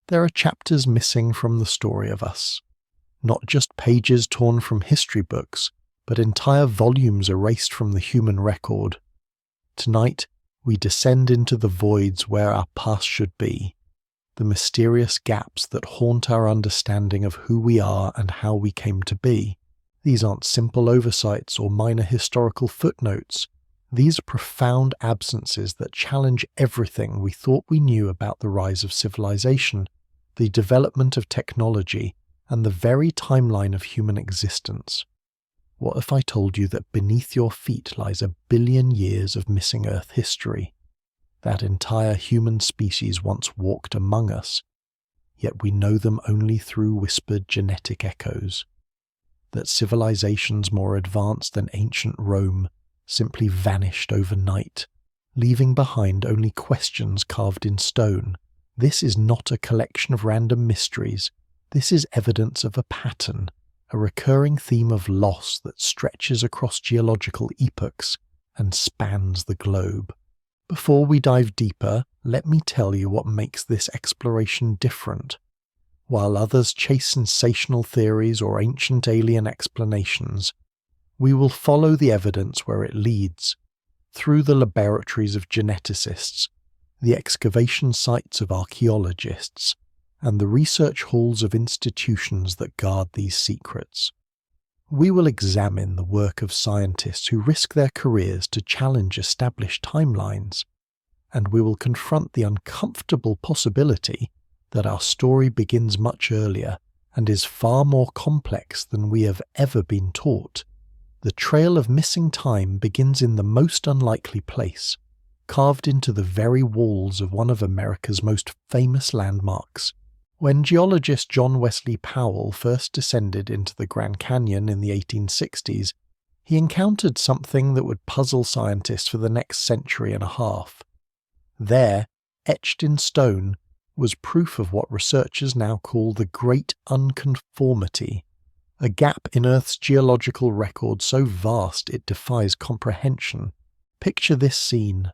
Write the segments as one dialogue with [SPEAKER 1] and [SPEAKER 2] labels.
[SPEAKER 1] there are chapters missing from the story of us. Not just pages torn from history books, but entire volumes erased from the human record. Tonight, we descend into the voids where our past should be, the mysterious gaps that haunt our understanding of who we are and how we came to be. These aren't simple oversights or minor historical footnotes. These are profound absences that challenge everything we thought we knew about the rise of civilization, the development of technology, and the very timeline of human existence. What if I told you that beneath your feet lies 1 billion years of missing Earth history? That entire human species once walked among us, yet we know them only through whispered genetic echoes. That civilizations more advanced than ancient Rome simply vanished overnight, leaving behind only questions carved in stone. This is not a collection of random mysteries. This is evidence of a pattern, a recurring theme of loss that stretches across geological epochs and spans the globe. Before we dive deeper, let me tell you what makes this exploration different. While others chase sensational theories or ancient alien explanations, we will follow the evidence where it leads, through the laboratories of geneticists, the excavation sites of archaeologists, and the research halls of institutions that guard these secrets. We will examine the work of scientists who risk their careers to challenge established timelines, and we will confront the uncomfortable possibility that our story begins much earlier and is far more complex than we have ever been taught. The trail of missing time begins in the most unlikely place, carved into the very walls of one of America's most famous landmarks. When geologist John Wesley Powell first descended into the Grand Canyon in the 1860s, he encountered something that would puzzle scientists for the next century and a half. There, etched in stone, was proof of what researchers now call the Great Unconformity, a gap in Earth's geological record so vast it defies comprehension. Picture this scene.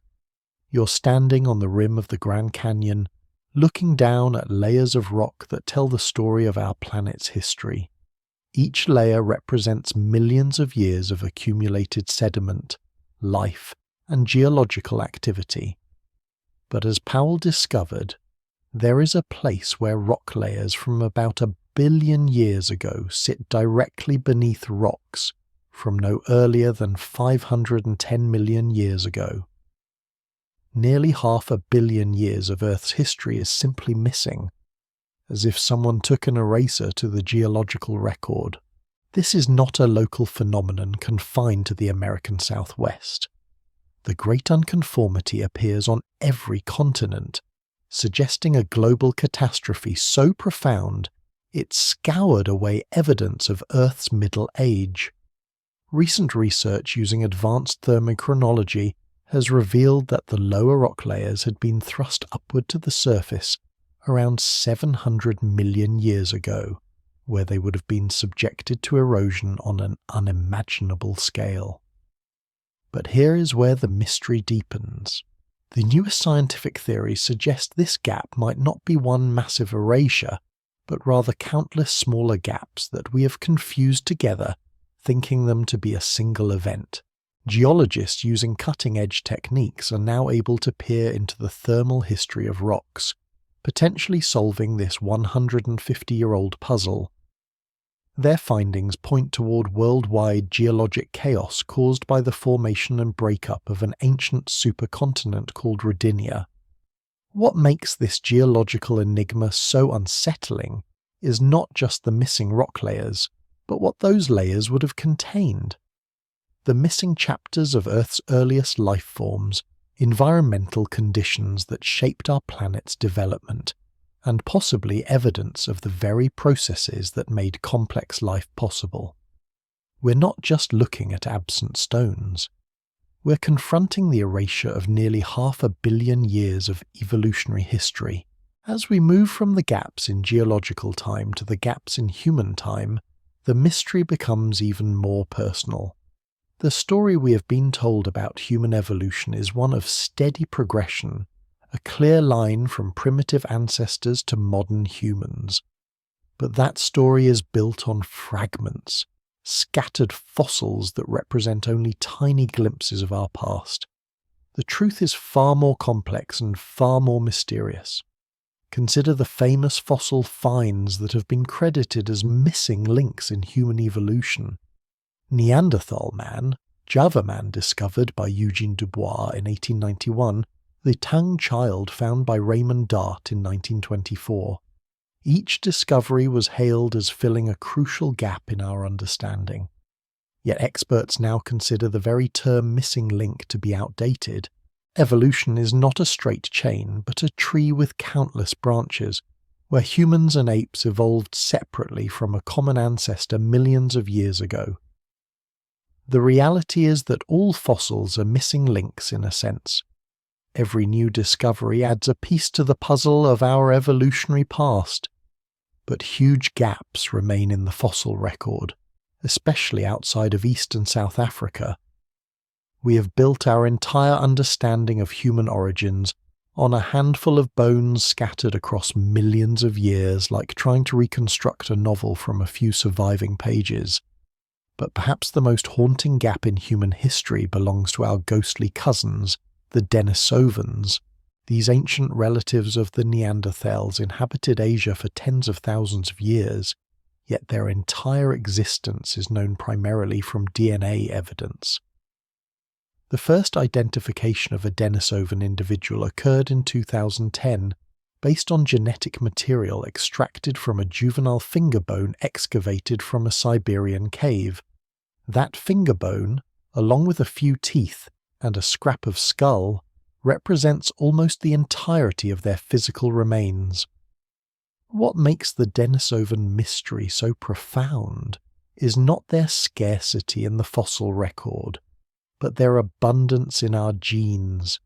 [SPEAKER 1] You're standing on the rim of the Grand Canyon, looking down at layers of rock that tell the story of our planet's history. Each layer represents millions of years of accumulated sediment, life, and geological activity. But as Powell discovered, there is a place where rock layers from about 1 billion years ago sit directly beneath rocks from no earlier than 510 million years ago. Nearly 500 million years of Earth's history is simply missing, as if someone took an eraser to the geological record. This is not a local phenomenon confined to the American Southwest. The Great Unconformity appears on every continent, suggesting a global catastrophe so profound it scoured away evidence of Earth's Middle Age. Recent research using advanced thermochronology has revealed that the lower rock layers had been thrust upward to the surface around 700 million years ago, where they would have been subjected to erosion on an unimaginable scale. But here is where the mystery deepens. The newest scientific theories suggest this gap might not be one massive erasure, but rather countless smaller gaps that we have confused together, thinking them to be a single event. Geologists using cutting-edge techniques are now able to peer into the thermal history of rocks, potentially solving this 150-year-old puzzle. Their findings point toward worldwide geologic chaos caused by the formation and breakup of an ancient supercontinent called Rodinia. What makes this geological enigma so unsettling is not just the missing rock layers, but what those layers would have contained. The missing chapters of Earth's earliest life forms, environmental conditions that shaped our planet's development, and possibly evidence of the very processes that made complex life possible. We're not just looking at absent stones. We're confronting the erasure of nearly 500 million years of evolutionary history. As we move from the gaps in geological time to the gaps in human time, the mystery becomes even more personal. The story we have been told about human evolution is one of steady progression, a clear line from primitive ancestors to modern humans. But that story is built on fragments, scattered fossils that represent only tiny glimpses of our past. The truth is far more complex and far more mysterious. Consider the famous fossil finds that have been credited as missing links in human evolution. Neanderthal man, Java man discovered by Eugene Dubois in 1891, the Tang child found by Raymond Dart in 1924. Each discovery was hailed as filling a crucial gap in our understanding. Yet experts now consider the very term missing link to be outdated. Evolution is not a straight chain, but a tree with countless branches, where humans and apes evolved separately from a common ancestor millions of years ago. The reality is that all fossils are missing links in a sense. Every new discovery adds a piece to the puzzle of our evolutionary past. But huge gaps remain in the fossil record, especially outside of East and South Africa. We have built our entire understanding of human origins on a handful of bones scattered across millions of years, like trying to reconstruct a novel from a few surviving pages. But perhaps the most haunting gap in human history belongs to our ghostly cousins, the Denisovans. These ancient relatives of the Neanderthals inhabited Asia for tens of thousands of years, yet their entire existence is known primarily from DNA evidence. The first identification of a Denisovan individual occurred in 2010, based on genetic material extracted from a juvenile finger bone excavated from a Siberian cave. That finger bone, along with a few teeth and a scrap of skull, represents almost the entirety of their physical remains. What makes the Denisovan mystery so profound is not their scarcity in the fossil record, but their abundance in our genes.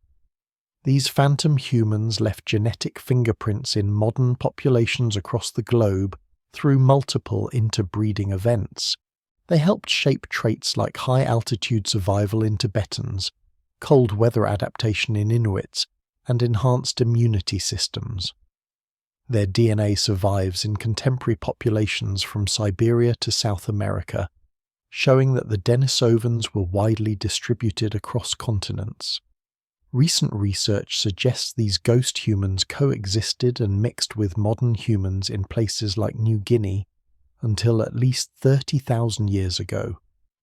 [SPEAKER 1] These phantom humans left genetic fingerprints in modern populations across the globe through multiple interbreeding events. They helped shape traits like high-altitude survival in Tibetans, cold weather adaptation in Inuits, and enhanced immunity systems. Their DNA survives in contemporary populations from Siberia to South America, showing that the Denisovans were widely distributed across continents. Recent research suggests these ghost humans coexisted and mixed with modern humans in places like New Guinea until at least 30,000 years ago,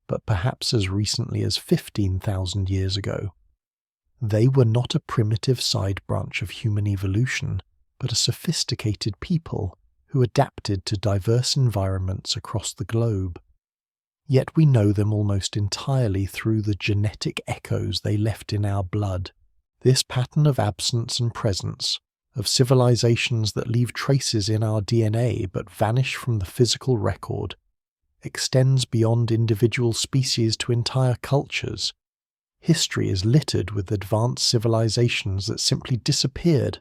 [SPEAKER 1] but perhaps as recently as 15,000 years ago. They were not a primitive side branch of human evolution, but a sophisticated people who adapted to diverse environments across the globe. Yet we know them almost entirely through the genetic echoes they left in our blood. This pattern of absence and presence, of civilizations that leave traces in our DNA but vanish from the physical record, extends beyond individual species to entire cultures. History is littered with advanced civilizations that simply disappeared,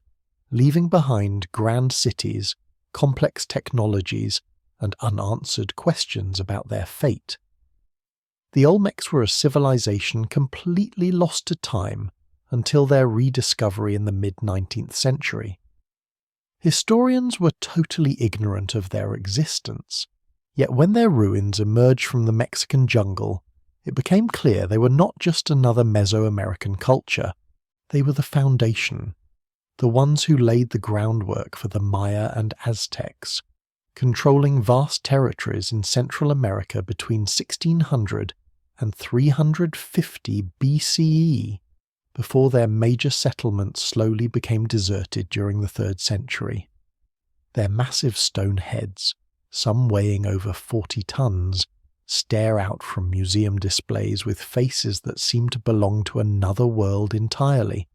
[SPEAKER 1] leaving behind grand cities, complex technologies, and unanswered questions about their fate. The Olmecs were a civilization completely lost to time until their rediscovery in the mid-19th century. Historians were totally ignorant of their existence, yet when their ruins emerged from the Mexican jungle, it became clear they were not just another Mesoamerican culture. They were the foundation, the ones who laid the groundwork for the Maya and Aztecs, controlling vast territories in Central America between 1600 and 350 BCE, before their major settlements slowly became deserted during the 3rd century. Their massive stone heads, some weighing over 40 tons, stare out from museum displays with faces that seem to belong to another world entirely.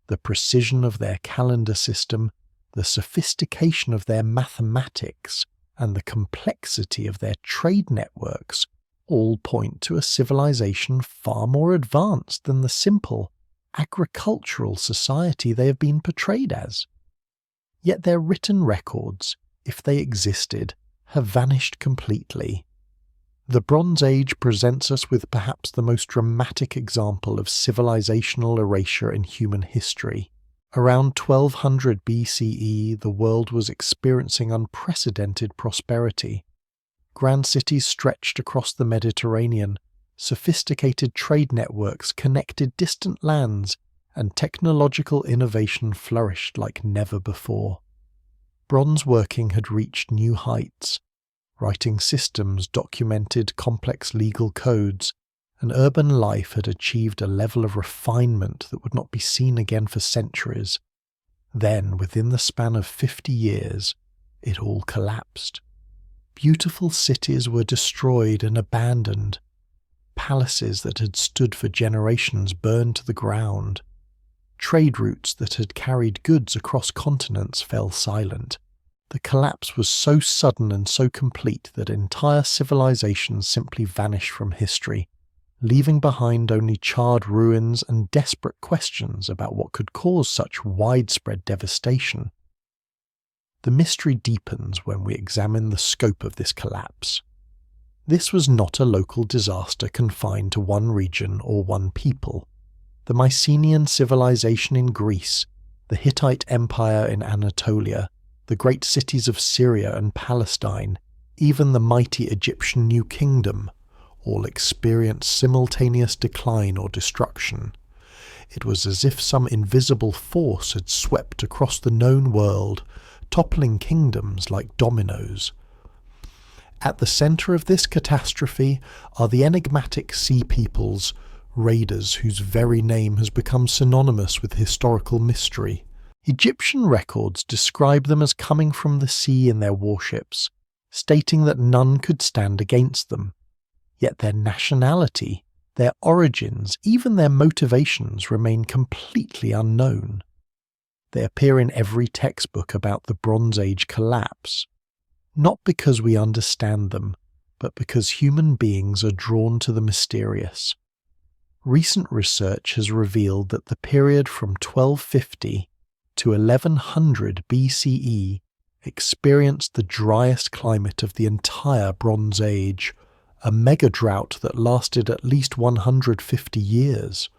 [SPEAKER 1] The precision of their calendar system, the sophistication of their mathematics, and the complexity of their trade networks all point to a civilization far more advanced than the simple, agricultural society they have been portrayed as. Yet their written records, if they existed, have vanished completely. The Bronze Age presents us with perhaps the most dramatic example of civilizational erasure in human history. Around 1200 BCE, the world was experiencing unprecedented prosperity. Grand cities stretched across the Mediterranean, sophisticated trade networks connected distant lands, and technological innovation flourished like never before. Bronze working had reached new heights. Writing systems documented complex legal codes, and urban life had achieved a level of refinement that would not be seen again for centuries. Then, within the span of 50 years, it all collapsed. Beautiful cities were destroyed and abandoned. Palaces that had stood for generations burned to the ground. Trade routes that had carried goods across continents fell silent. The collapse was so sudden and so complete that entire civilizations simply vanished from history, leaving behind only charred ruins and desperate questions about what could cause such widespread devastation. The mystery deepens when we examine the scope of this collapse. This was not a local disaster confined to one region or one people. The Mycenaean civilization in Greece, the Hittite Empire in Anatolia, the great cities of Syria and Palestine, even the mighty Egyptian New Kingdom, all experienced simultaneous decline or destruction. It was as if some invisible force had swept across the known world, toppling kingdoms like dominoes. At the centre of this catastrophe are the enigmatic sea peoples, raiders whose very name has become synonymous with historical mystery. Egyptian records describe them as coming from the sea in their warships, stating that none could stand against them. Yet their nationality, their origins, even their motivations remain completely unknown. They appear in every textbook about the Bronze Age collapse, not because we understand them, but because human beings are drawn to the mysterious. Recent research has revealed that the period from 1250 to 1100 BCE experienced the driest climate of the entire Bronze Age, a mega drought that lasted at least 150 years.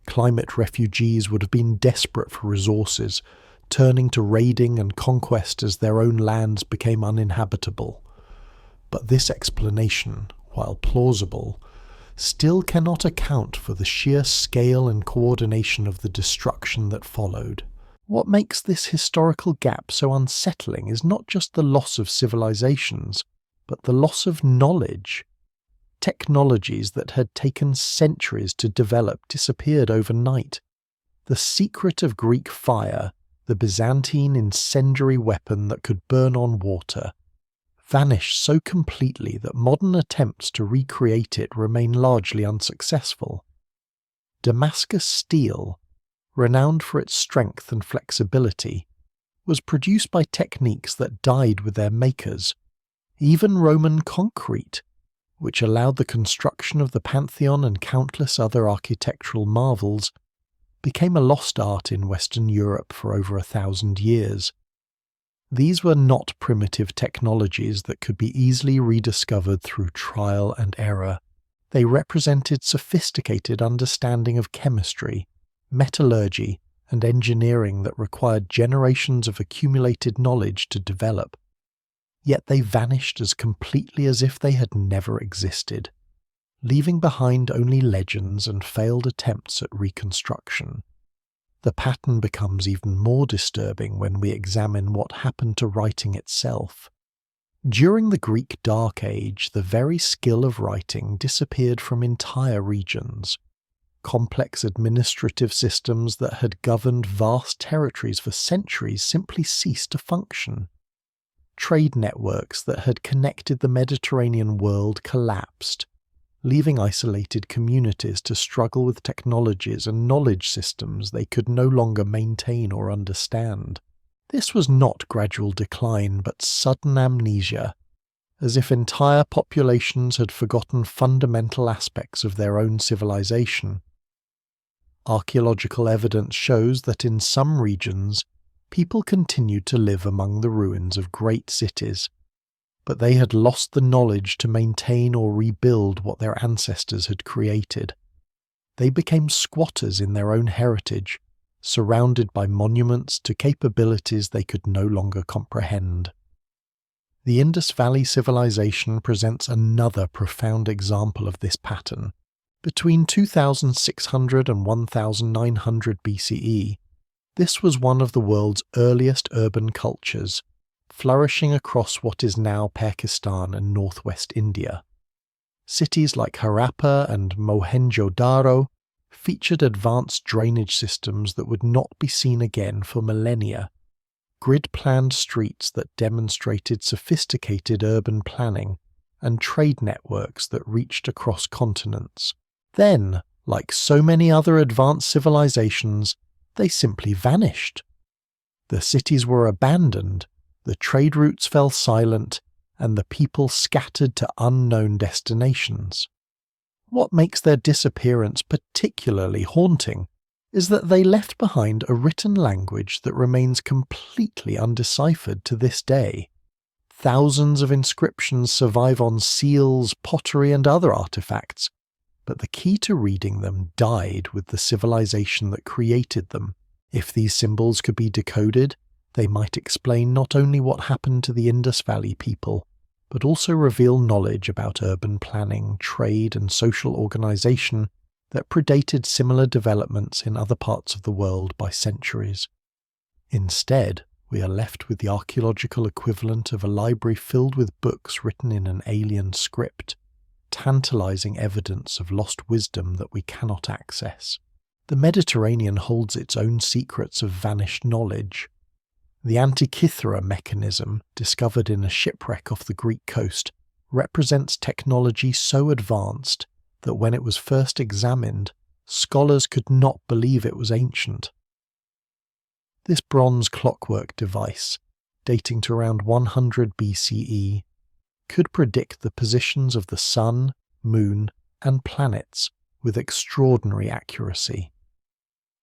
[SPEAKER 1] Climate refugees would have been desperate for resources, turning to raiding and conquest as their own lands became uninhabitable. But this explanation, while plausible, still cannot account for the sheer scale and coordination of the destruction that followed. What makes this historical gap so unsettling is not just the loss of civilizations, but the loss of knowledge. Technologies that had taken centuries to develop disappeared overnight. The secret of Greek fire, the Byzantine incendiary weapon that could burn on water, vanished so completely that modern attempts to recreate it remain largely unsuccessful. Damascus steel, renowned for its strength and flexibility, was produced by techniques that died with their makers. Even Roman concrete, which allowed the construction of the Pantheon and countless other architectural marvels, became a lost art in Western Europe for over 1,000 years. These were not primitive technologies that could be easily rediscovered through trial and error. They represented sophisticated understanding of chemistry, metallurgy, and engineering that required generations of accumulated knowledge to develop. Yet they vanished as completely as if they had never existed, leaving behind only legends and failed attempts at reconstruction. The pattern becomes even more disturbing when we examine what happened to writing itself. During the Greek Dark Age, the very skill of writing disappeared from entire regions. Complex administrative systems that had governed vast territories for centuries simply ceased to function. Trade networks that had connected the Mediterranean world collapsed, leaving isolated communities to struggle with technologies and knowledge systems they could no longer maintain or understand. This was not gradual decline, but sudden amnesia, as if entire populations had forgotten fundamental aspects of their own civilization. Archaeological evidence shows that in some regions, people continued to live among the ruins of great cities, but they had lost the knowledge to maintain or rebuild what their ancestors had created. They became squatters in their own heritage, surrounded by monuments to capabilities they could no longer comprehend. The Indus Valley civilization presents another profound example of this pattern. Between 2600 and 1900 BCE, this was one of the world's earliest urban cultures, flourishing across what is now Pakistan and northwest India. Cities like Harappa and Mohenjo-daro featured advanced drainage systems that would not be seen again for millennia, grid-planned streets that demonstrated sophisticated urban planning, and trade networks that reached across continents. Then, like so many other advanced civilizations, they simply vanished. The cities were abandoned, the trade routes fell silent, and the people scattered to unknown destinations. What makes their disappearance particularly haunting is that they left behind a written language that remains completely undeciphered to this day. Thousands of inscriptions survive on seals, pottery, and other artifacts, but the key to reading them died with the civilization that created them. If these symbols could be decoded, they might explain not only what happened to the Indus Valley people, but also reveal knowledge about urban planning, trade, and social organization that predated similar developments in other parts of the world by centuries. Instead, we are left with the archaeological equivalent of a library filled with books written in an alien script, tantalizing evidence of lost wisdom that we cannot access. The Mediterranean holds its own secrets of vanished knowledge. The Antikythera mechanism, discovered in a shipwreck off the Greek coast, represents technology so advanced that when it was first examined, scholars could not believe it was ancient. This bronze clockwork device, dating to around 100 BCE, could predict the positions of the sun, moon, and planets with extraordinary accuracy.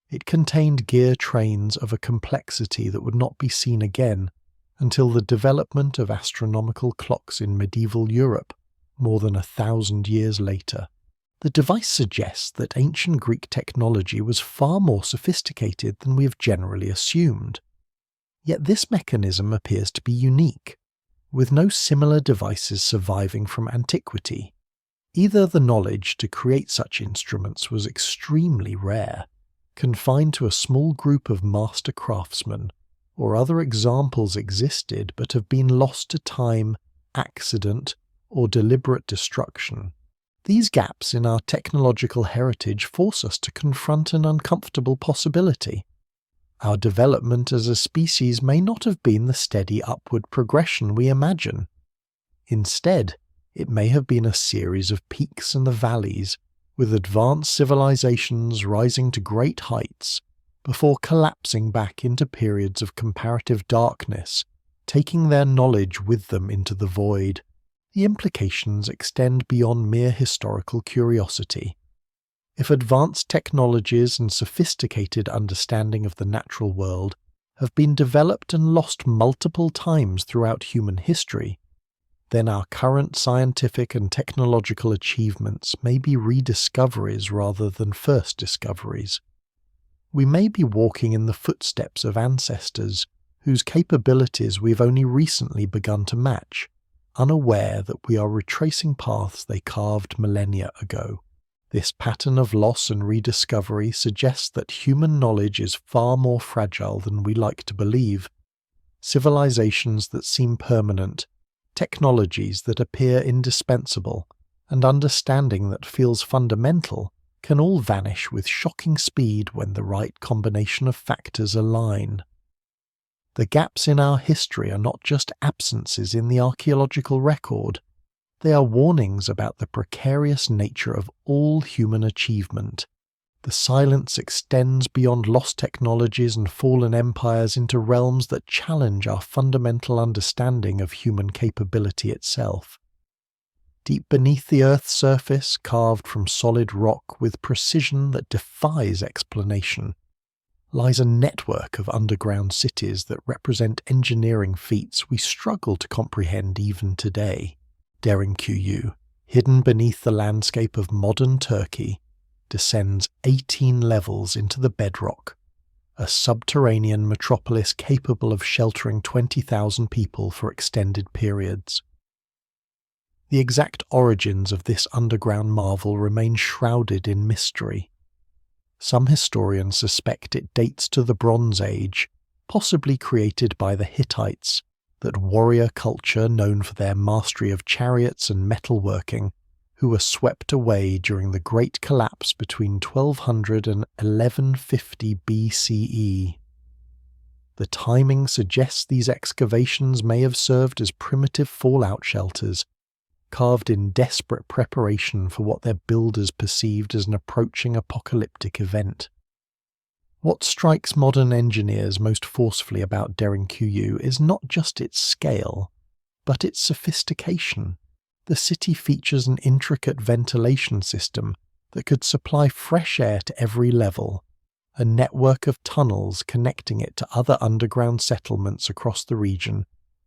[SPEAKER 1] It contained gear trains of a complexity that would not be seen again until the development of astronomical clocks in medieval Europe more than 1,000 years later. The device suggests that ancient Greek technology was far more sophisticated than we have generally assumed. Yet this mechanism appears to be unique, with no similar devices surviving from antiquity. Either the knowledge to create such instruments was extremely rare, confined to a small group of master craftsmen, or other examples existed but have been lost to time, accident, or deliberate destruction. These gaps in our technological heritage force us to confront an uncomfortable possibility. Our development as a species may not have been the steady upward progression we imagine. Instead, it may have been a series of peaks and valleys, with advanced civilizations rising to great heights before collapsing back into periods of comparative darkness, taking their knowledge with them into the void. The implications extend beyond mere historical curiosity. If advanced technologies and sophisticated understanding of the natural world have been developed and lost multiple times throughout human history, then our current scientific and technological achievements may be rediscoveries rather than first discoveries. We may be walking in the footsteps of ancestors whose capabilities we've only recently begun to match, unaware that we are retracing paths they carved millennia ago. This pattern of loss and rediscovery suggests that human knowledge is far more fragile than we like to believe. Civilizations that seem permanent, technologies that appear indispensable, and understanding that feels fundamental can all vanish with shocking speed when the right combination of factors align. The gaps in our history are not just absences in the archaeological record, they are warnings about the precarious nature of all human achievement. The silence extends beyond lost technologies and fallen empires into realms that challenge our fundamental understanding of human capability itself. Deep beneath the Earth's surface, carved from solid rock with precision that defies explanation, lies a network of underground cities that represent engineering feats we struggle to comprehend even today. Derinkuyu, hidden beneath the landscape of modern Turkey, descends 18 levels into the bedrock, a subterranean metropolis capable of sheltering 20,000 people for extended periods. The exact origins of this underground marvel remain shrouded in mystery. Some historians suspect it dates to the Bronze Age, possibly created by the Hittites, that warrior culture known for their mastery of chariots and metalworking, who were swept away during the Great Collapse between 1200 and 1150 BCE. The timing suggests these excavations may have served as primitive fallout shelters, carved in desperate preparation for what their builders perceived as an approaching apocalyptic event. What strikes modern engineers most forcefully about Derinkuyu is not just its scale, but its sophistication. The city features an intricate ventilation system that could supply fresh air to every level, a network of tunnels connecting it to other underground settlements across the region,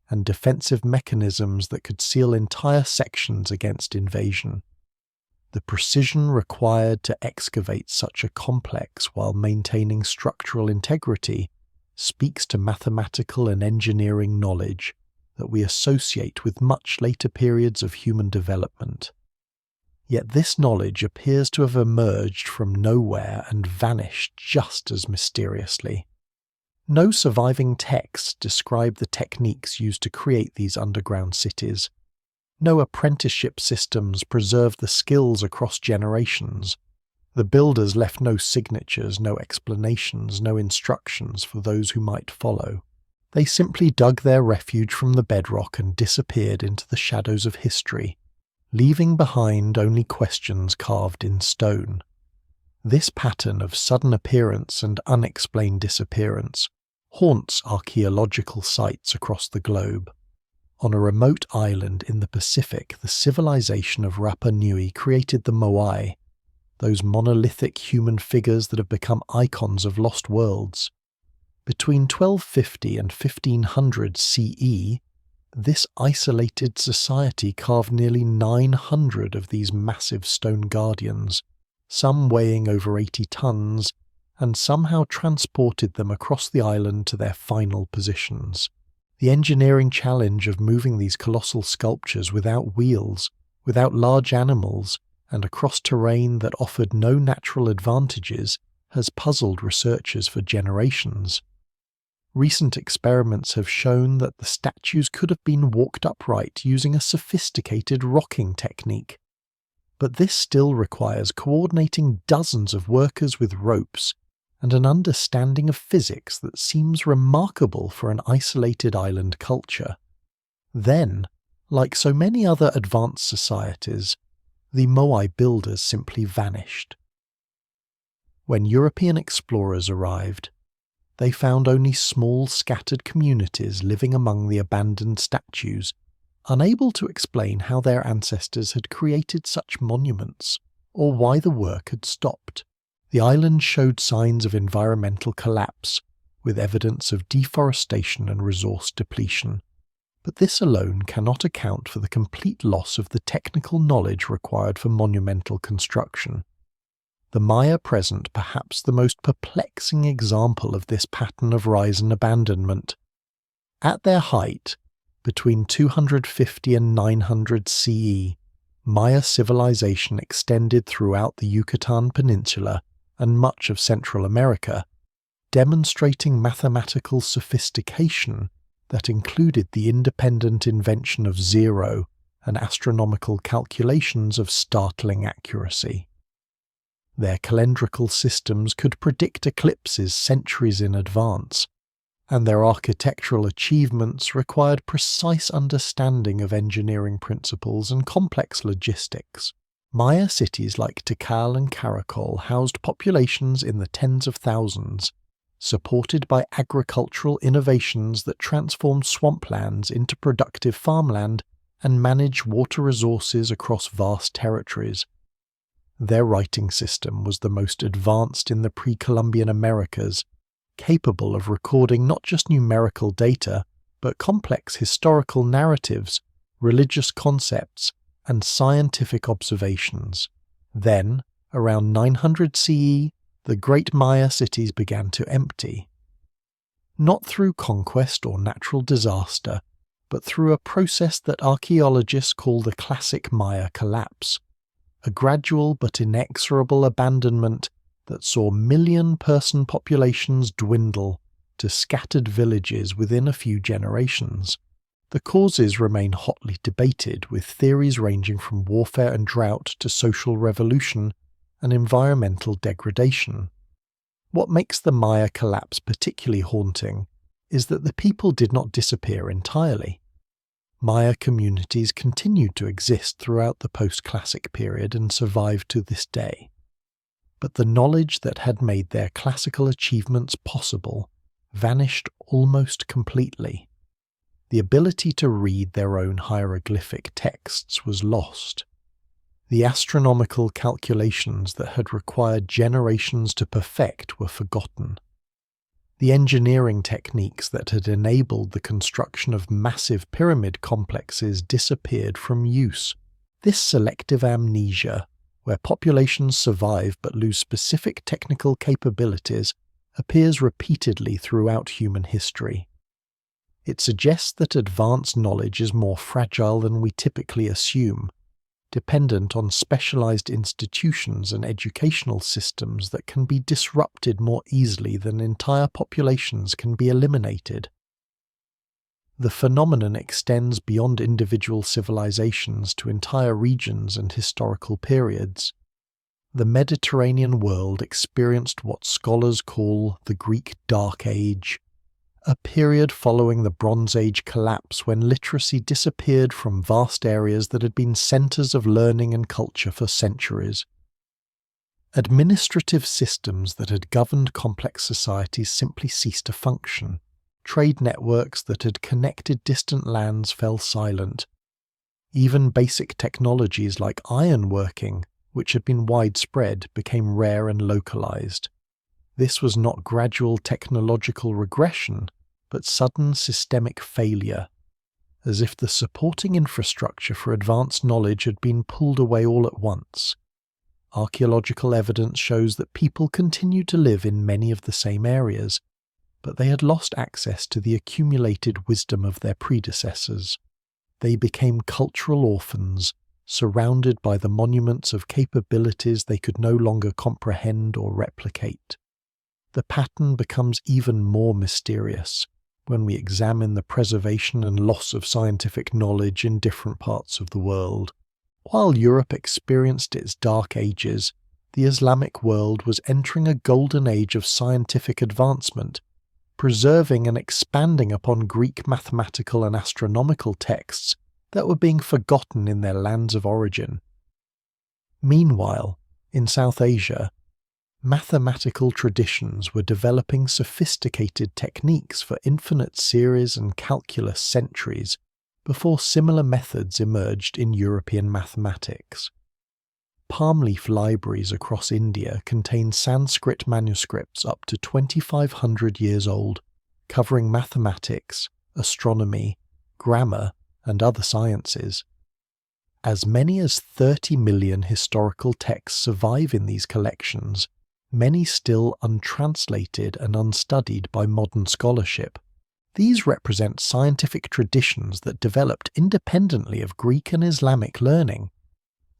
[SPEAKER 1] and defensive mechanisms that could seal entire sections against invasion. The precision required to excavate such a complex while maintaining structural integrity speaks to mathematical and engineering knowledge that we associate with much later periods of human development. Yet this knowledge appears to have emerged from nowhere and vanished just as mysteriously. No surviving texts describe the techniques used to create these underground cities. No apprenticeship systems preserve the skills across generations. The builders left no signatures, no explanations, no instructions for those who might follow. They simply dug their refuge from the bedrock and disappeared into the shadows of history, leaving behind only questions carved in stone. This pattern of sudden appearance and unexplained disappearance haunts archaeological sites across the globe. On a remote island in the Pacific, the civilization of Rapa Nui created the Moai, those monolithic human figures that have become icons of lost worlds. Between 1250 and 1500 CE, this isolated society carved nearly 900 of these massive stone guardians, some weighing over 80 tons, and somehow transported them across the island to their final positions. The engineering challenge of moving these colossal sculptures without wheels, without large animals, and across terrain that offered no natural advantages has puzzled researchers for generations. Recent experiments have shown that the statues could have been walked upright using a sophisticated rocking technique. But this still requires coordinating dozens of workers with ropes and an understanding of physics that seems remarkable for an isolated island culture. Then, like so many other advanced societies, the Moai builders simply vanished. When European explorers arrived, they found only small scattered communities living among the abandoned statues, unable to explain how their ancestors had created such monuments or why the work had stopped. The island showed signs of environmental collapse, with evidence of deforestation and resource depletion. But this alone cannot account for the complete loss of the technical knowledge required for monumental construction. The Maya present perhaps the most perplexing example of this pattern of rise and abandonment. At their height, between 250 and 900 CE, Maya civilization extended throughout the Yucatan Peninsula and much of Central America, demonstrating mathematical sophistication that included the independent invention of zero and astronomical calculations of startling accuracy. Their calendrical systems could predict eclipses centuries in advance, and their architectural achievements required precise understanding of engineering principles and complex logistics. Maya cities like Tikal and Caracol housed populations in the tens of thousands, supported by agricultural innovations that transformed swamplands into productive farmland and managed water resources across vast territories. Their writing system was the most advanced in the pre-Columbian Americas, capable of recording not just numerical data, but complex historical narratives, religious concepts, and scientific observations. Then, around 900 CE, the great Maya cities began to empty. Not through conquest or natural disaster, but through a process that archaeologists call the classic Maya collapse, a gradual but inexorable abandonment that saw million-person populations dwindle to scattered villages within a few generations. The causes remain hotly debated, with theories ranging from warfare and drought to social revolution and environmental degradation. What makes the Maya collapse particularly haunting is that the people did not disappear entirely. Maya communities continued to exist throughout the post-classic period and survive to this day. But the knowledge that had made their classical achievements possible vanished almost completely. The ability to read their own hieroglyphic texts was lost. The astronomical calculations that had required generations to perfect were forgotten. The engineering techniques that had enabled the construction of massive pyramid complexes disappeared from use. This selective amnesia, where populations survive but lose specific technical capabilities, appears repeatedly throughout human history. It suggests that advanced knowledge is more fragile than we typically assume, dependent on specialized institutions and educational systems that can be disrupted more easily than entire populations can be eliminated. The phenomenon extends beyond individual civilizations to entire regions and historical periods. The Mediterranean world experienced what scholars call the Greek Dark Age, a period following the Bronze Age collapse when literacy disappeared from vast areas that had been centers of learning and culture for centuries. Administrative systems that had governed complex societies simply ceased to function. Trade networks that had connected distant lands fell silent. Even basic technologies like ironworking, which had been widespread, became rare and localized. This was not gradual technological regression, but sudden systemic failure, as if the supporting infrastructure for advanced knowledge had been pulled away all at once. Archaeological evidence shows that people continued to live in many of the same areas, but they had lost access to the accumulated wisdom of their predecessors. They became cultural orphans, surrounded by the monuments of capabilities they could no longer comprehend or replicate. The pattern becomes even more mysterious when we examine the preservation and loss of scientific knowledge in different parts of the world. While Europe experienced its dark ages, the Islamic world was entering a golden age of scientific advancement, preserving and expanding upon Greek mathematical and astronomical texts that were being forgotten in their lands of origin. Meanwhile, in South Asia, mathematical traditions were developing sophisticated techniques for infinite series and calculus centuries before similar methods emerged in European mathematics. Palm leaf libraries across India contain Sanskrit manuscripts up to 2,500 years old, covering mathematics, astronomy, grammar, and other sciences. As many as 30 million historical texts survive in these collections, many still untranslated and unstudied by modern scholarship. These represent scientific traditions that developed independently of Greek and Islamic learning,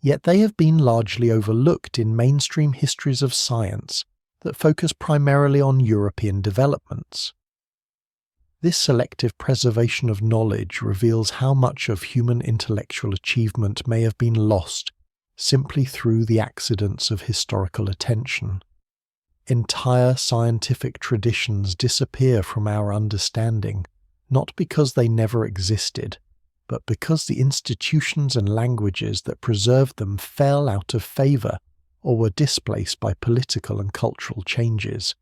[SPEAKER 1] yet they have been largely overlooked in mainstream histories of science that focus primarily on European developments. This selective preservation of knowledge reveals how much of human intellectual achievement may have been lost simply through the accidents of historical attention. Entire scientific traditions disappear from our understanding, not because they never existed, but because the institutions and languages that preserved them fell out of favor or were displaced by political and cultural changes.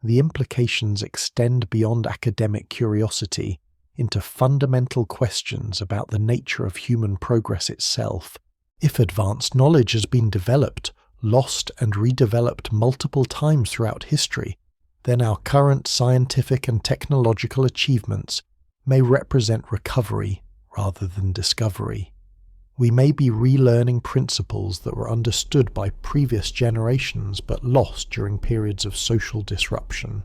[SPEAKER 1] The implications extend beyond academic curiosity into fundamental questions about the nature of human progress itself. If advanced knowledge has been developed, lost and redeveloped multiple times throughout history, then our current scientific and technological achievements may represent recovery rather than discovery. We may be relearning principles that were understood by previous generations but lost during periods of social disruption.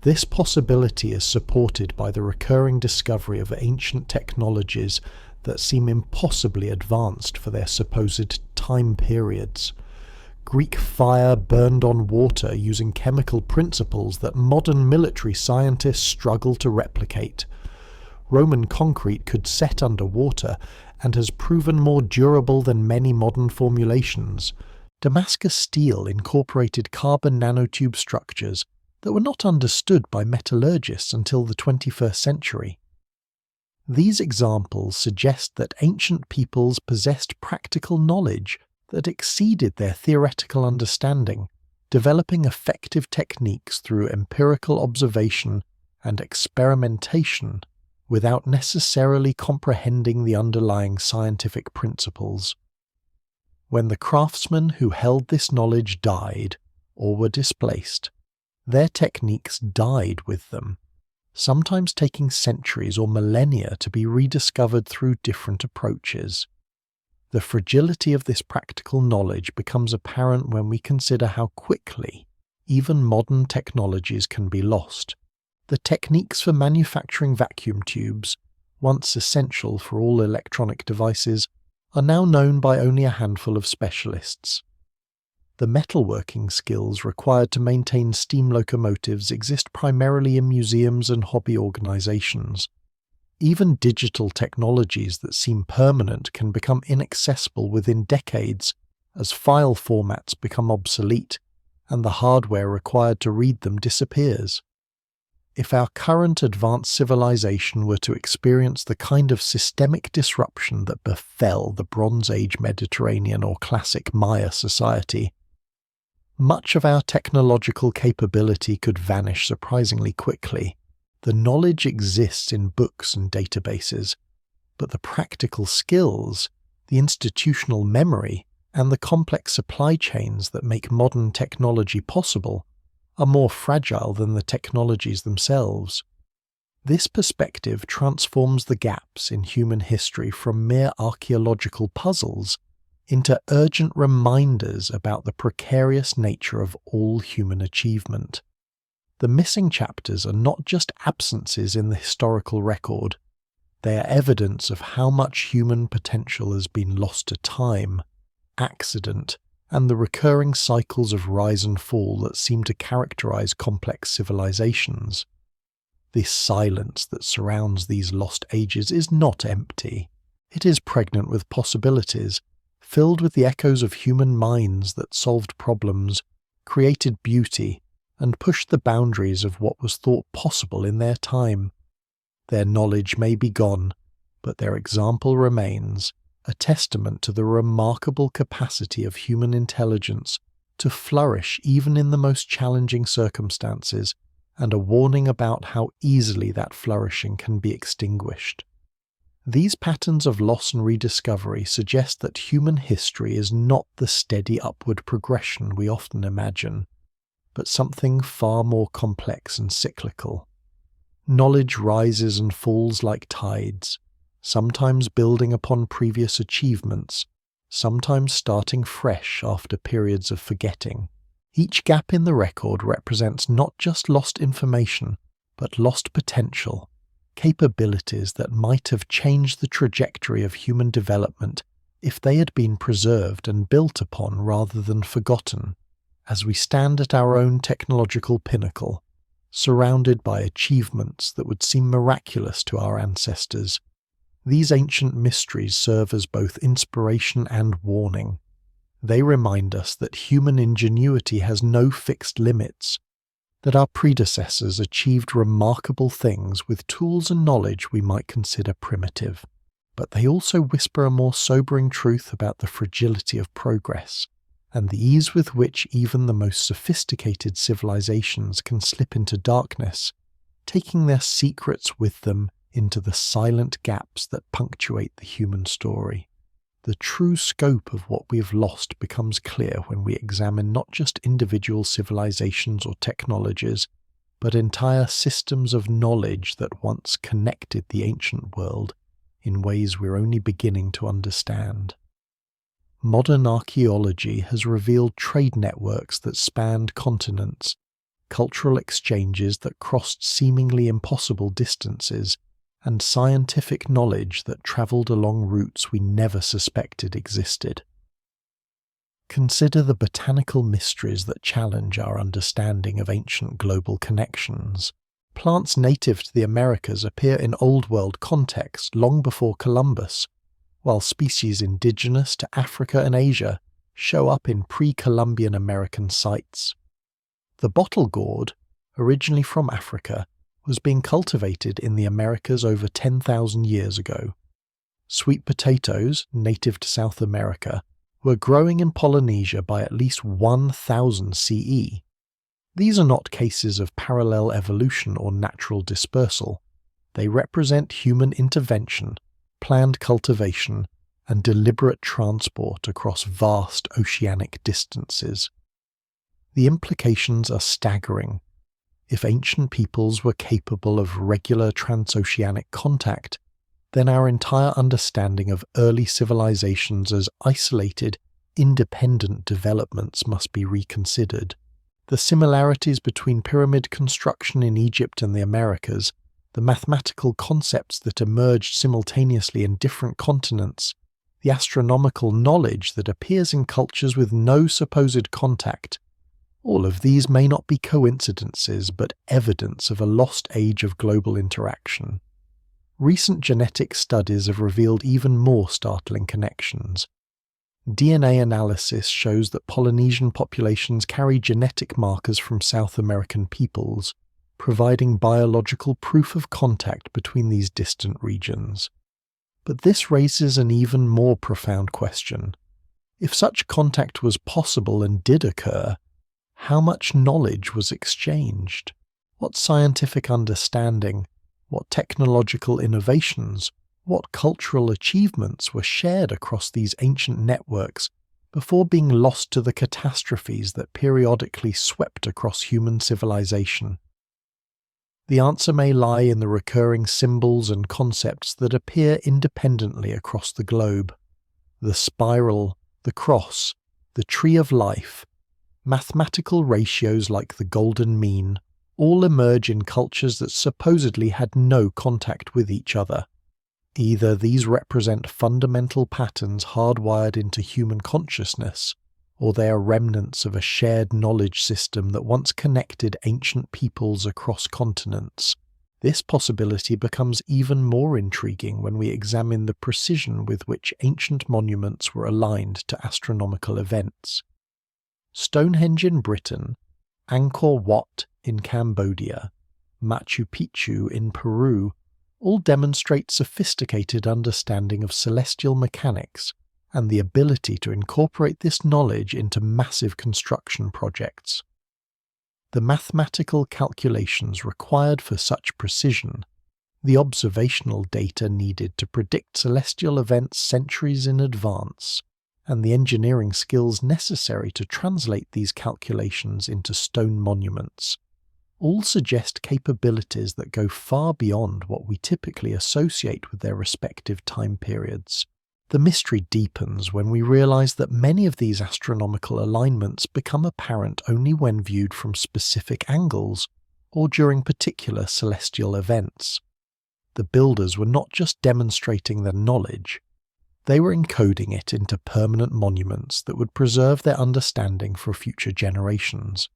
[SPEAKER 1] This possibility is supported by the recurring discovery of ancient technologies that seem impossibly advanced for their supposed time periods. Greek fire burned on water using chemical principles that modern military scientists struggle to replicate. Roman concrete could set underwater and has proven more durable than many modern formulations. Damascus steel incorporated carbon nanotube structures that were not understood by metallurgists until the 21st century. These examples suggest that ancient peoples possessed practical knowledge that exceeded their theoretical understanding, developing effective techniques through empirical observation and experimentation without necessarily comprehending the underlying scientific principles. When the craftsmen who held this knowledge died or were displaced, their techniques died with them, sometimes taking centuries or millennia to be rediscovered through different approaches. The fragility of this practical knowledge becomes apparent when we consider how quickly even modern technologies can be lost. The techniques for manufacturing vacuum tubes, once essential for all electronic devices, are now known by only a handful of specialists. The metalworking skills required to maintain steam locomotives exist primarily in museums and hobby organizations. Even digital technologies that seem permanent can become inaccessible within decades as file formats become obsolete and the hardware required to read them disappears. If our current advanced civilization were to experience the kind of systemic disruption that befell the Bronze Age Mediterranean or classic Maya society, much of our technological capability could vanish surprisingly quickly. The knowledge exists in books and databases, but the practical skills, the institutional memory, and the complex supply chains that make modern technology possible are more fragile than the technologies themselves. This perspective transforms the gaps in human history from mere archaeological puzzles into urgent reminders about the precarious nature of all human achievement. The missing chapters are not just absences in the historical record, they are evidence of how much human potential has been lost to time, accident, and the recurring cycles of rise and fall that seem to characterize complex civilizations. This silence that surrounds these lost ages is not empty. It is pregnant with possibilities, filled with the echoes of human minds that solved problems, created beauty, and pushed the boundaries of what was thought possible in their time. Their knowledge may be gone, but their example remains, a testament to the remarkable capacity of human intelligence to flourish even in the most challenging circumstances, and a warning about how easily that flourishing can be extinguished. These patterns of loss and rediscovery suggest that human history is not the steady upward progression we often imagine, but something far more complex and cyclical. Knowledge rises and falls like tides, sometimes building upon previous achievements, sometimes starting fresh after periods of forgetting. Each gap in the record represents not just lost information, but lost potential, capabilities that might have changed the trajectory of human development if they had been preserved and built upon rather than forgotten. As we stand at our own technological pinnacle, surrounded by achievements that would seem miraculous to our ancestors, these ancient mysteries serve as both inspiration and warning. They remind us that human ingenuity has no fixed limits, that our predecessors achieved remarkable things with tools and knowledge we might consider primitive, but they also whisper a more sobering truth about the fragility of progress, and the ease with which even the most sophisticated civilizations can slip into darkness, taking their secrets with them into the silent gaps that punctuate the human story. The true scope of what we have lost becomes clear when we examine not just individual civilizations or technologies, but entire systems of knowledge that once connected the ancient world in ways we're only beginning to understand. Modern archaeology has revealed trade networks that spanned continents, cultural exchanges that crossed seemingly impossible distances, and scientific knowledge that travelled along routes we never suspected existed. Consider the botanical mysteries that challenge our understanding of ancient global connections. Plants native to the Americas appear in Old World contexts long before Columbus, while species indigenous to Africa and Asia show up in pre-Columbian American sites. The bottle gourd, originally from Africa, was being cultivated in the Americas over 10,000 years ago. Sweet potatoes, native to South America, were growing in Polynesia by at least 1000 CE. These are not cases of parallel evolution or natural dispersal. They represent human intervention, planned cultivation, and deliberate transport across vast oceanic distances. The implications are staggering. If ancient peoples were capable of regular transoceanic contact, then our entire understanding of early civilizations as isolated, independent developments must be reconsidered. The similarities between pyramid construction in Egypt and the Americas, the mathematical concepts that emerged simultaneously in different continents, the astronomical knowledge that appears in cultures with no supposed contact, all of these may not be coincidences but evidence of a lost age of global interaction. Recent genetic studies have revealed even more startling connections. DNA analysis shows that Polynesian populations carry genetic markers from South American peoples, providing biological proof of contact between these distant regions. But this raises an even more profound question. If such contact was possible and did occur, how much knowledge was exchanged? What scientific understanding, what technological innovations, what cultural achievements were shared across these ancient networks before being lost to the catastrophes that periodically swept across human civilization? The answer may lie in the recurring symbols and concepts that appear independently across the globe. The spiral, the cross, the tree of life, mathematical ratios like the golden mean, all emerge in cultures that supposedly had no contact with each other. Either these represent fundamental patterns hardwired into human consciousness, or they are remnants of a shared knowledge system that once connected ancient peoples across continents. This possibility becomes even more intriguing when we examine the precision with which ancient monuments were aligned to astronomical events. Stonehenge in Britain, Angkor Wat in Cambodia, Machu Picchu in Peru all demonstrate sophisticated understanding of celestial mechanics and the ability to incorporate this knowledge into massive construction projects. The mathematical calculations required for such precision, the observational data needed to predict celestial events centuries in advance, and the engineering skills necessary to translate these calculations into stone monuments, all suggest capabilities that go far beyond what we typically associate with their respective time periods. The mystery deepens when we realize that many of these astronomical alignments become apparent only when viewed from specific angles or during particular celestial events. The builders were not just demonstrating their knowledge, they were encoding it into permanent monuments that would preserve their understanding for future generations.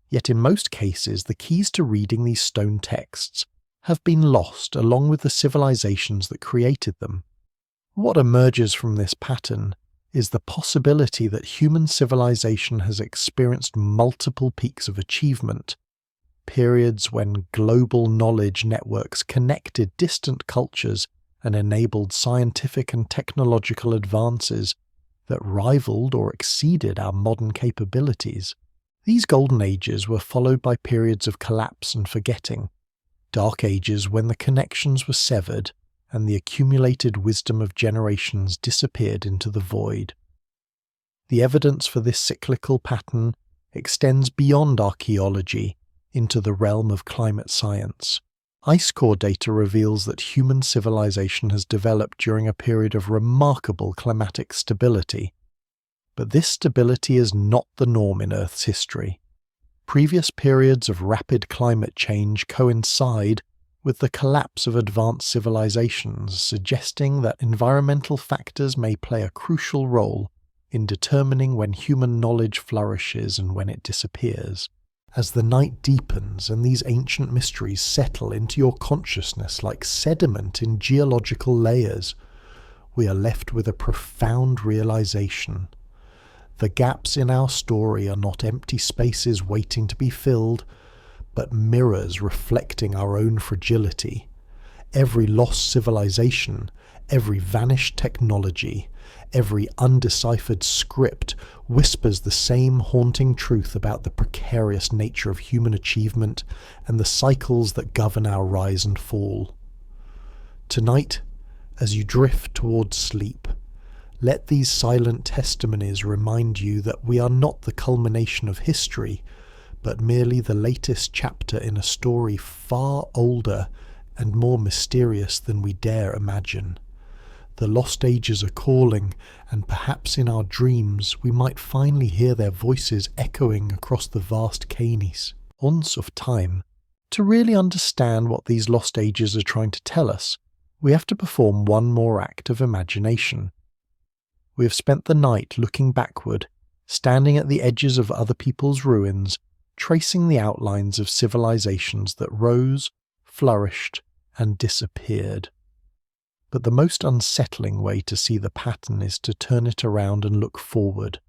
[SPEAKER 1] Yet in most cases, the keys to reading these stone texts have been lost along with the civilizations that created them. What emerges from this pattern is the possibility that human civilization has experienced multiple peaks of achievement, periods when global knowledge networks connected distant cultures and enabled scientific and technological advances that rivaled or exceeded our modern capabilities. These golden ages were followed by periods of collapse and forgetting, dark ages when the connections were severed and the accumulated wisdom of generations disappeared into the void. The evidence for this cyclical pattern extends beyond archaeology into the realm of climate science. Ice core data reveals that human civilization has developed during a period of remarkable climatic stability. But this stability is not the norm in Earth's history. Previous periods of rapid climate change coincide with the collapse of advanced civilizations, suggesting that environmental factors may play a crucial role in determining when human knowledge flourishes and when it disappears. As the night deepens and these ancient mysteries settle into your consciousness like sediment in geological layers, we are left with a profound realization. The gaps in our story are not empty spaces waiting to be filled, but mirrors reflecting our own fragility. Every lost civilization, every vanished technology, every undeciphered script whispers the same haunting truth about the precarious nature of human achievement and the cycles that govern our rise and fall. Tonight, as you drift towards sleep, let these silent testimonies remind you that we are not the culmination of history, but merely the latest chapter in a story far older and more mysterious than we dare imagine. The lost ages are calling, and perhaps in our dreams we might finally hear their voices echoing across the vast Canis. Once of time. To really understand what these lost ages are trying to tell us, we have to perform one more act of imagination. We have spent the night looking backward, standing at the edges of other people's ruins, tracing the outlines of civilizations that rose, flourished, and disappeared. But the most unsettling way to see the pattern is to turn it around and look forward,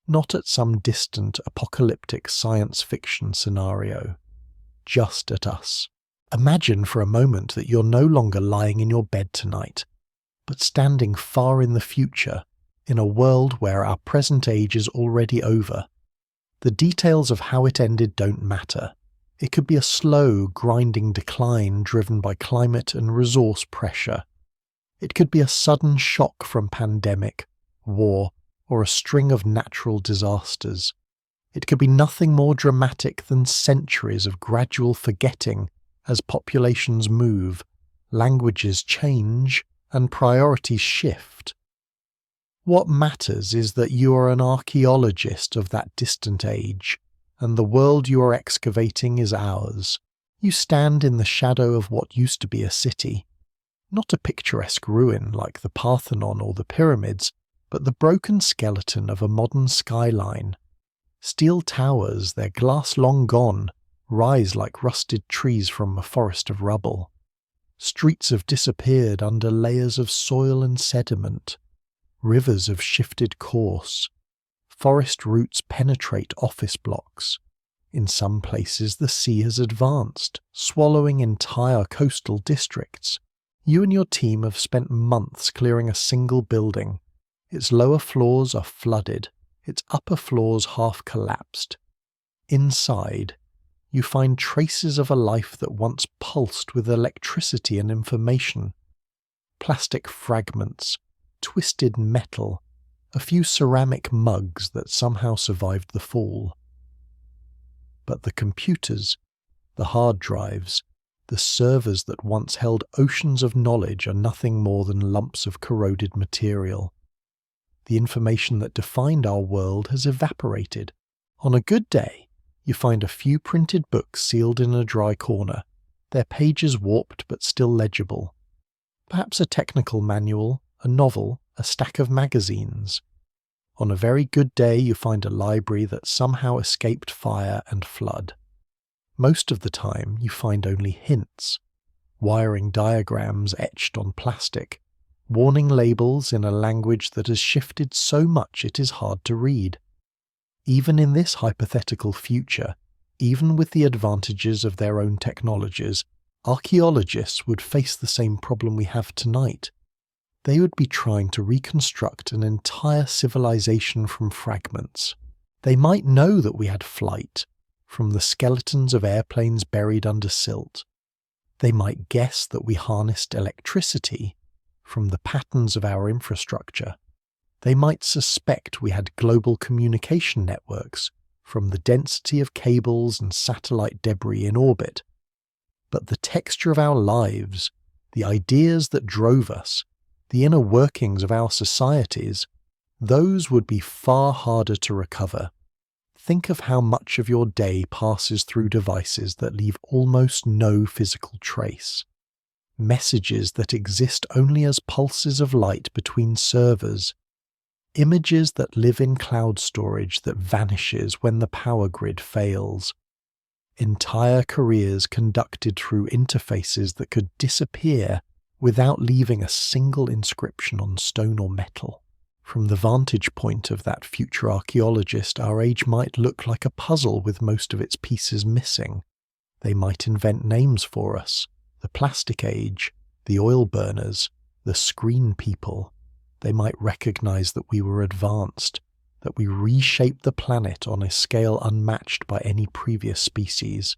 [SPEAKER 1] not at some distant apocalyptic science fiction scenario, just at us. Imagine for a moment that you're no longer lying in your bed tonight, but standing far in the future, in a world where our present age is already over. The details of how it ended don't matter. It could be a slow, grinding decline driven by climate and resource pressure. It could be a sudden shock from pandemic, war, or a string of natural disasters. It could be nothing more dramatic than centuries of gradual forgetting as populations move, languages change, and priorities shift. What matters is that you are an archaeologist of that distant age, and the world you are excavating is ours. You stand in the shadow of what used to be a city, not a picturesque ruin like the Parthenon or the pyramids, but the broken skeleton of a modern skyline. Steel towers, their glass long gone, rise like rusted trees from a forest of rubble. Streets have disappeared under layers of soil and sediment. Rivers have shifted course. Forest roots penetrate office blocks. In some places the sea has advanced, swallowing entire coastal districts. You and your team have spent months clearing a single building. Its lower floors are flooded, its upper floors half collapsed. Inside, you find traces of a life that once pulsed with electricity and information. Plastic fragments, twisted metal, a few ceramic mugs that somehow survived the fall. But the computers, the hard drives, the servers that once held oceans of knowledge are nothing more than lumps of corroded material. The information that defined our world has evaporated. On a good day, you find a few printed books sealed in a dry corner, their pages warped but still legible. Perhaps a technical manual, a novel, a stack of magazines. On a very good day you find a library that somehow escaped fire and flood. Most of the time you find only hints, wiring diagrams etched on plastic, warning labels in a language that has shifted so much it is hard to read. Even in this hypothetical future, even with the advantages of their own technologies, archaeologists would face the same problem we have tonight. They would be trying to reconstruct an entire civilization from fragments. They might know that we had flight, from the skeletons of airplanes buried under silt. They might guess that we harnessed electricity, from the patterns of our infrastructure. They might suspect we had global communication networks, from the density of cables and satellite debris in orbit. But the texture of our lives, the ideas that drove us, the inner workings of our societies, those would be far harder to recover. Think of how much of your day passes through devices that leave almost no physical trace. Messages that exist only as pulses of light between servers. Images that live in cloud storage that vanishes when the power grid fails. Entire careers conducted through interfaces that could disappear without leaving a single inscription on stone or metal. From the vantage point of that future archaeologist, our age might look like a puzzle with most of its pieces missing. They might invent names for us: the plastic age, the oil burners, the screen people. They might recognize that we were advanced, that we reshaped the planet on a scale unmatched by any previous species.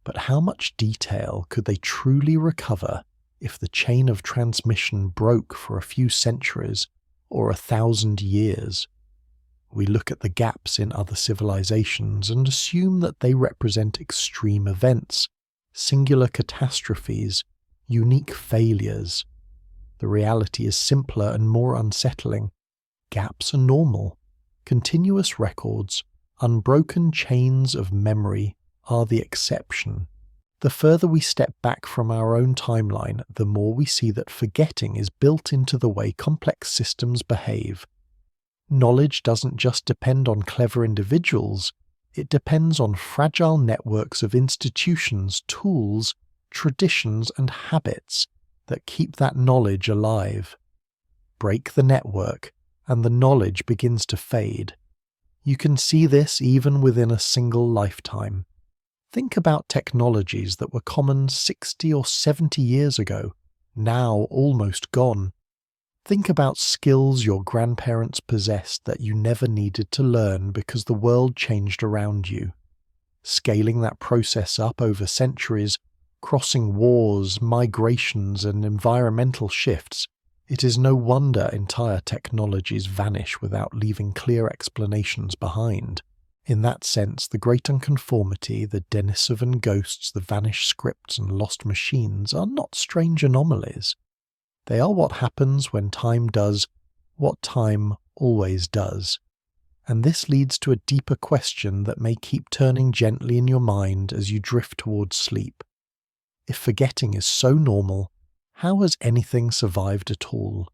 [SPEAKER 1] But how much detail could they truly recover if the chain of transmission broke for a few centuries or 1,000 years? We look at the gaps in other civilizations and assume that they represent extreme events, singular catastrophes, unique failures. The reality is simpler and more unsettling. Gaps are normal. Continuous records, unbroken chains of memory, are the exception. The further we step back from our own timeline, the more we see that forgetting is built into the way complex systems behave. Knowledge doesn't just depend on clever individuals, it depends on fragile networks of institutions, tools, traditions, and habits that keep that knowledge alive. Break the network, and the knowledge begins to fade. You can see this even within a single lifetime. Think about technologies that were common 60 or 70 years ago, now almost gone. Think about skills your grandparents possessed that you never needed to learn because the world changed around you. Scaling that process up over centuries, crossing wars, migrations, and environmental shifts, it is no wonder entire technologies vanish without leaving clear explanations behind. In that sense, the great unconformity, the Denisovan ghosts, the vanished scripts and lost machines are not strange anomalies. They are what happens when time does what time always does. And this leads to a deeper question that may keep turning gently in your mind as you drift towards sleep. If forgetting is so normal, how has anything survived at all?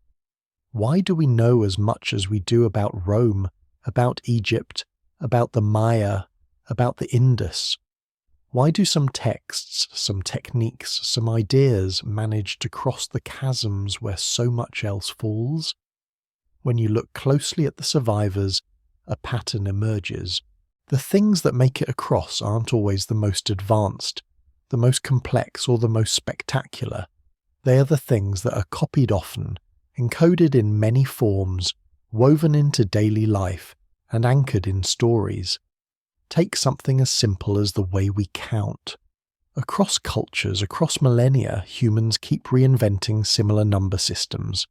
[SPEAKER 1] Why do we know as much as we do about Rome, about Egypt, about the Maya, about the Indus? Why do some texts, some techniques, some ideas manage to cross the chasms where so much else falls? When you look closely at the survivors, a pattern emerges. The things that make it across aren't always the most advanced, the most complex, or the most spectacular. They are the things that are copied often, encoded in many forms, woven into daily life, and anchored in stories. Take something as simple as the way we count. Across cultures, across millennia, humans keep reinventing similar number systems.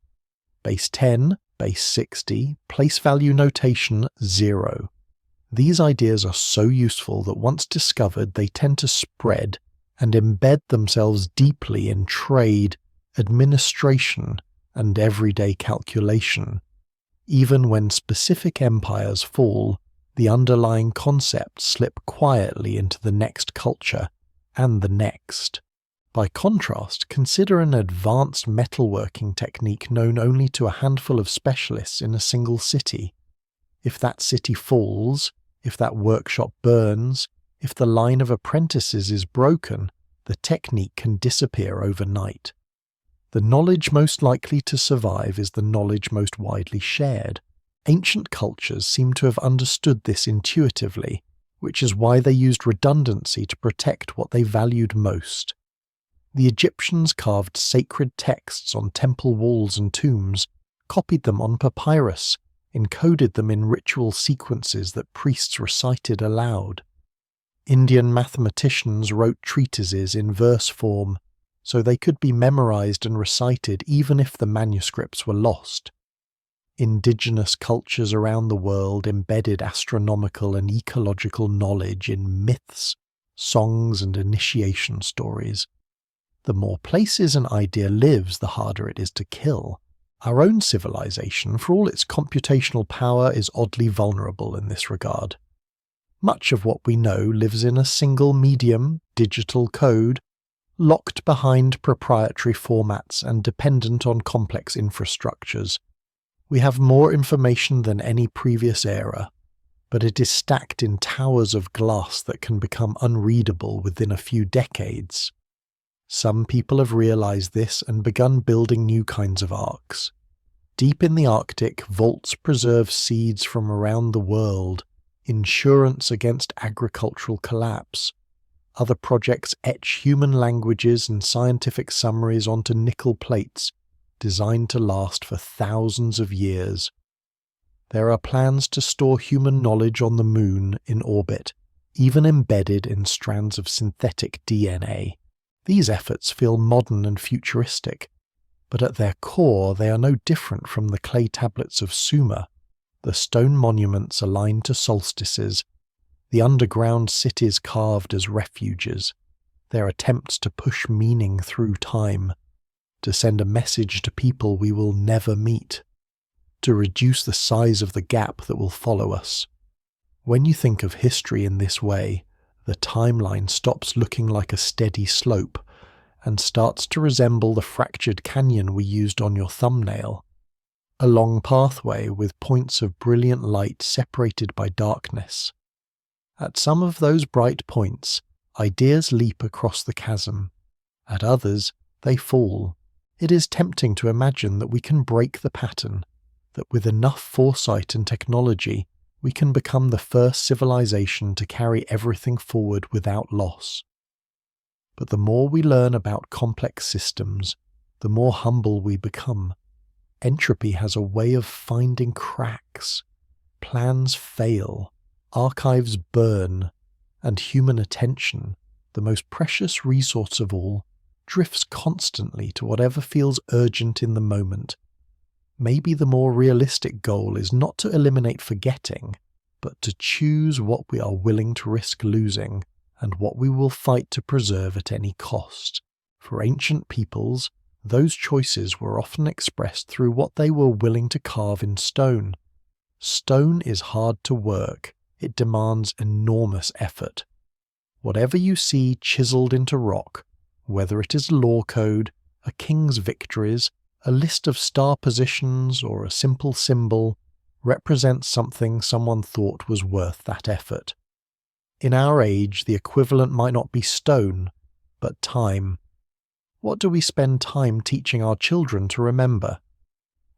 [SPEAKER 1] Base 10, base 60, place value notation 0. These ideas are so useful that once discovered, they tend to spread and embed themselves deeply in trade, administration, and everyday calculation. Even when specific empires fall, the underlying concepts slip quietly into the next culture and the next. By contrast, consider an advanced metalworking technique known only to a handful of specialists in a single city. If that city falls, if that workshop burns, if the line of apprentices is broken, the technique can disappear overnight. The knowledge most likely to survive is the knowledge most widely shared. Ancient cultures seem to have understood this intuitively, which is why they used redundancy to protect what they valued most. The Egyptians carved sacred texts on temple walls and tombs, copied them on papyrus, encoded them in ritual sequences that priests recited aloud. Indian mathematicians wrote treatises in verse form, so they could be memorized and recited even if the manuscripts were lost. Indigenous cultures around the world embedded astronomical and ecological knowledge in myths, songs and initiation stories. The more places an idea lives, the harder it is to kill. Our own civilization, for all its computational power, is oddly vulnerable in this regard. Much of what we know lives in a single medium, digital code, locked behind proprietary formats and dependent on complex infrastructures. We have more information than any previous era, but it is stacked in towers of glass that can become unreadable within a few decades. Some people have realized this and begun building new kinds of arks. Deep in the Arctic, vaults preserve seeds from around the world, insurance against agricultural collapse. Other projects etch human languages and scientific summaries onto nickel plates, designed to last for thousands of years. There are plans to store human knowledge on the moon in orbit, even embedded in strands of synthetic DNA. These efforts feel modern and futuristic, but at their core they are no different from the clay tablets of Sumer, the stone monuments aligned to solstices, the underground cities carved as refuges, their attempts to push meaning through time, to send a message to people we will never meet, to reduce the size of the gap that will follow us. When you think of history in this way, the timeline stops looking like a steady slope and starts to resemble the fractured canyon we used on your thumbnail, a long pathway with points of brilliant light separated by darkness. At some of those bright points, ideas leap across the chasm. At others, they fall. It is tempting to imagine that we can break the pattern, that with enough foresight and technology, we can become the first civilization to carry everything forward without loss. But the more we learn about complex systems, the more humble we become. Entropy has a way of finding cracks. Plans fail, archives burn, and human attention, the most precious resource of all, drifts constantly to whatever feels urgent in the moment. Maybe the more realistic goal is not to eliminate forgetting, but to choose what we are willing to risk losing and what we will fight to preserve at any cost. For ancient peoples, those choices were often expressed through what they were willing to carve in stone. Stone is hard to work. It demands enormous effort. Whatever you see chiseled into rock, whether it is law code, a king's victories, a list of star positions, or a simple symbol, represents something someone thought was worth that effort. In our age, the equivalent might not be stone, but time. What do we spend time teaching our children to remember?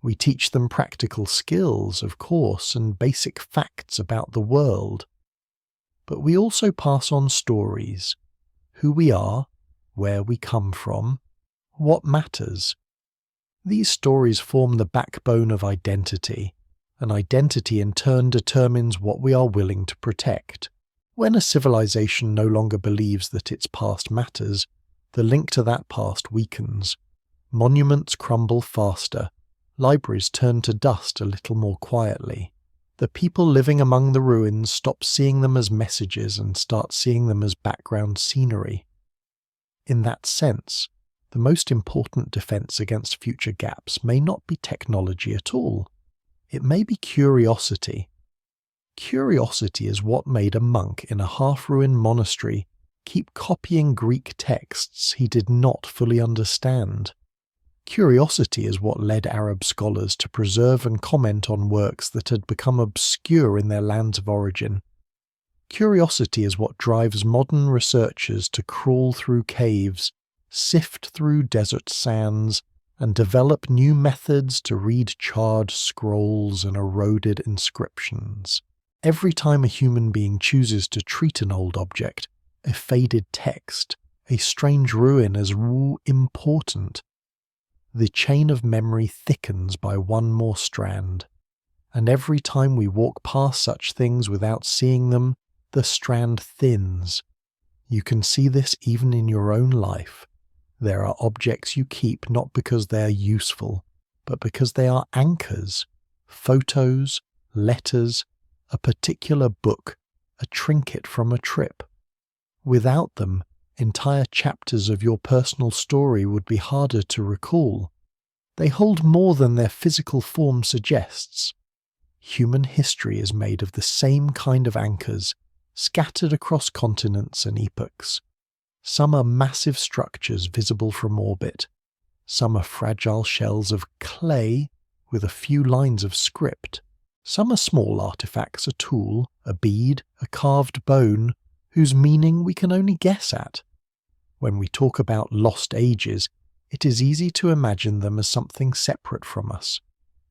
[SPEAKER 1] We teach them practical skills, of course, and basic facts about the world. But we also pass on stories. Who we are, where we come from, what matters. These stories form the backbone of identity, and identity in turn determines what we are willing to protect. When a civilization no longer believes that its past matters, the link to that past weakens. Monuments crumble faster. Libraries turn to dust a little more quietly. The people living among the ruins stop seeing them as messages and start seeing them as background scenery. In that sense, the most important defense against future gaps may not be technology at all. It may be curiosity. Curiosity is what made a monk in a half-ruined monastery keep copying Greek texts he did not fully understand. Curiosity is what led Arab scholars to preserve and comment on works that had become obscure in their lands of origin. Curiosity is what drives modern researchers to crawl through caves, sift through desert sands, and develop new methods to read charred scrolls and eroded inscriptions. Every time a human being chooses to treat an old object, a faded text, a strange ruin as important, the chain of memory thickens by one more strand. And every time we walk past such things without seeing them, the strand thins. You can see this even in your own life. There are objects you keep not because they are useful, but because they are anchors, photos, letters, a particular book, a trinket from a trip. Without them, entire chapters of your personal story would be harder to recall. They hold more than their physical form suggests. Human history is made of the same kind of anchors, scattered across continents and epochs. Some are massive structures visible from orbit. Some are fragile shells of clay with a few lines of script. Some are small artifacts, a tool, a bead, a carved bone, whose meaning we can only guess at. When we talk about lost ages, it is easy to imagine them as something separate from us,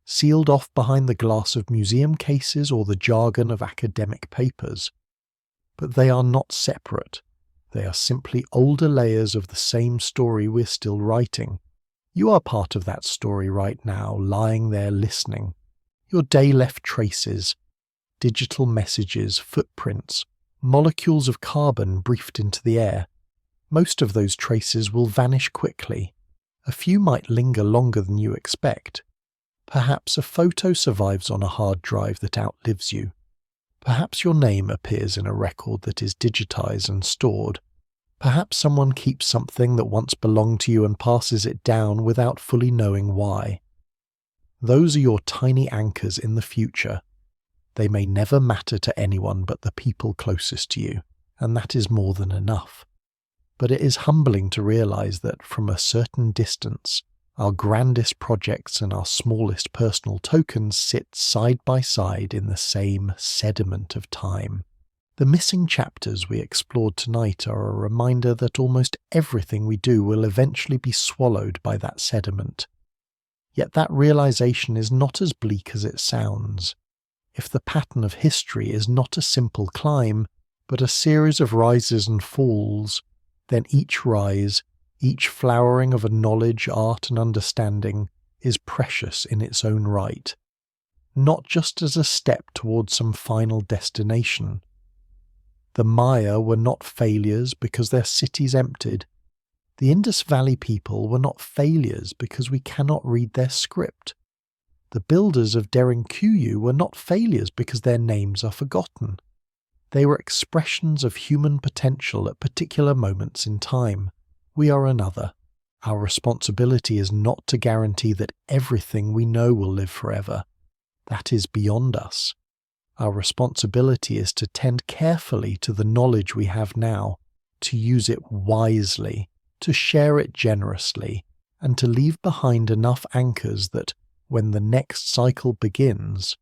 [SPEAKER 1] sealed off behind the glass of museum cases or the jargon of academic papers. But they are not separate. They are simply older layers of the same story we're still writing. You are part of that story right now, lying there listening. Your day left traces, digital messages, footprints, molecules of carbon briefed into the air. Most of those traces will vanish quickly. A few might linger longer than you expect. Perhaps a photo survives on a hard drive that outlives you. Perhaps your name appears in a record that is digitized and stored. Perhaps someone keeps something that once belonged to you and passes it down without fully knowing why. Those are your tiny anchors in the future. They may never matter to anyone but the people closest to you, and that is more than enough. But it is humbling to realize that from a certain distance, our grandest projects and our smallest personal tokens sit side by side in the same sediment of time. The missing chapters we explored tonight are a reminder that almost everything we do will eventually be swallowed by that sediment. Yet that realization is not as bleak as it sounds. If the pattern of history is not a simple climb, but a series of rises and falls, then each rise, each flowering of a knowledge, art and understanding is precious in its own right, not just as a step towards some final destination. The Maya were not failures because their cities emptied. The Indus Valley people were not failures because we cannot read their script. The builders of Derinkuyu were not failures because their names are forgotten. They were expressions of human potential at particular moments in time. We are another. Our responsibility is not to guarantee that everything we know will live forever. That is beyond us. Our responsibility is to tend carefully to the knowledge we have now, to use it wisely, to share it generously, and to leave behind enough anchors that, when the next cycle begins,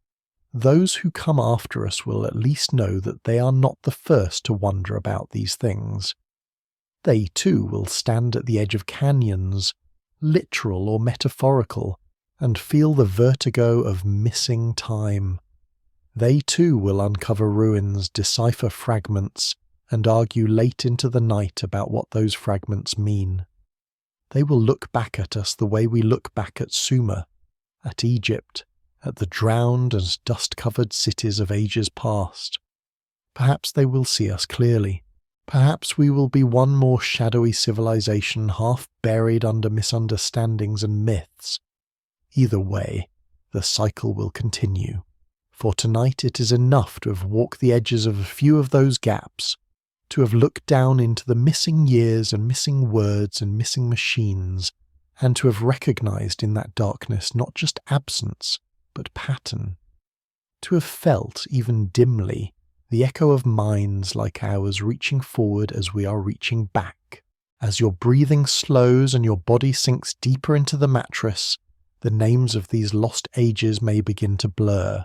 [SPEAKER 1] those who come after us will at least know that they are not the first to wonder about these things. They too will stand at the edge of canyons, literal or metaphorical, and feel the vertigo of missing time. They too will uncover ruins, decipher fragments, and argue late into the night about what those fragments mean. They will look back at us the way we look back at Sumer, at Egypt, at the drowned and dust-covered cities of ages past. Perhaps they will see us clearly. Perhaps we will be one more shadowy civilization half buried under misunderstandings and myths. Either way, the cycle will continue. For tonight it is enough to have walked the edges of a few of those gaps, to have looked down into the missing years and missing words and missing machines, and to have recognized in that darkness not just absence, but pattern. To have felt, even dimly, the echo of minds like ours reaching forward as we are reaching back. As your breathing slows and your body sinks deeper into the mattress, the names of these lost ages may begin to blur.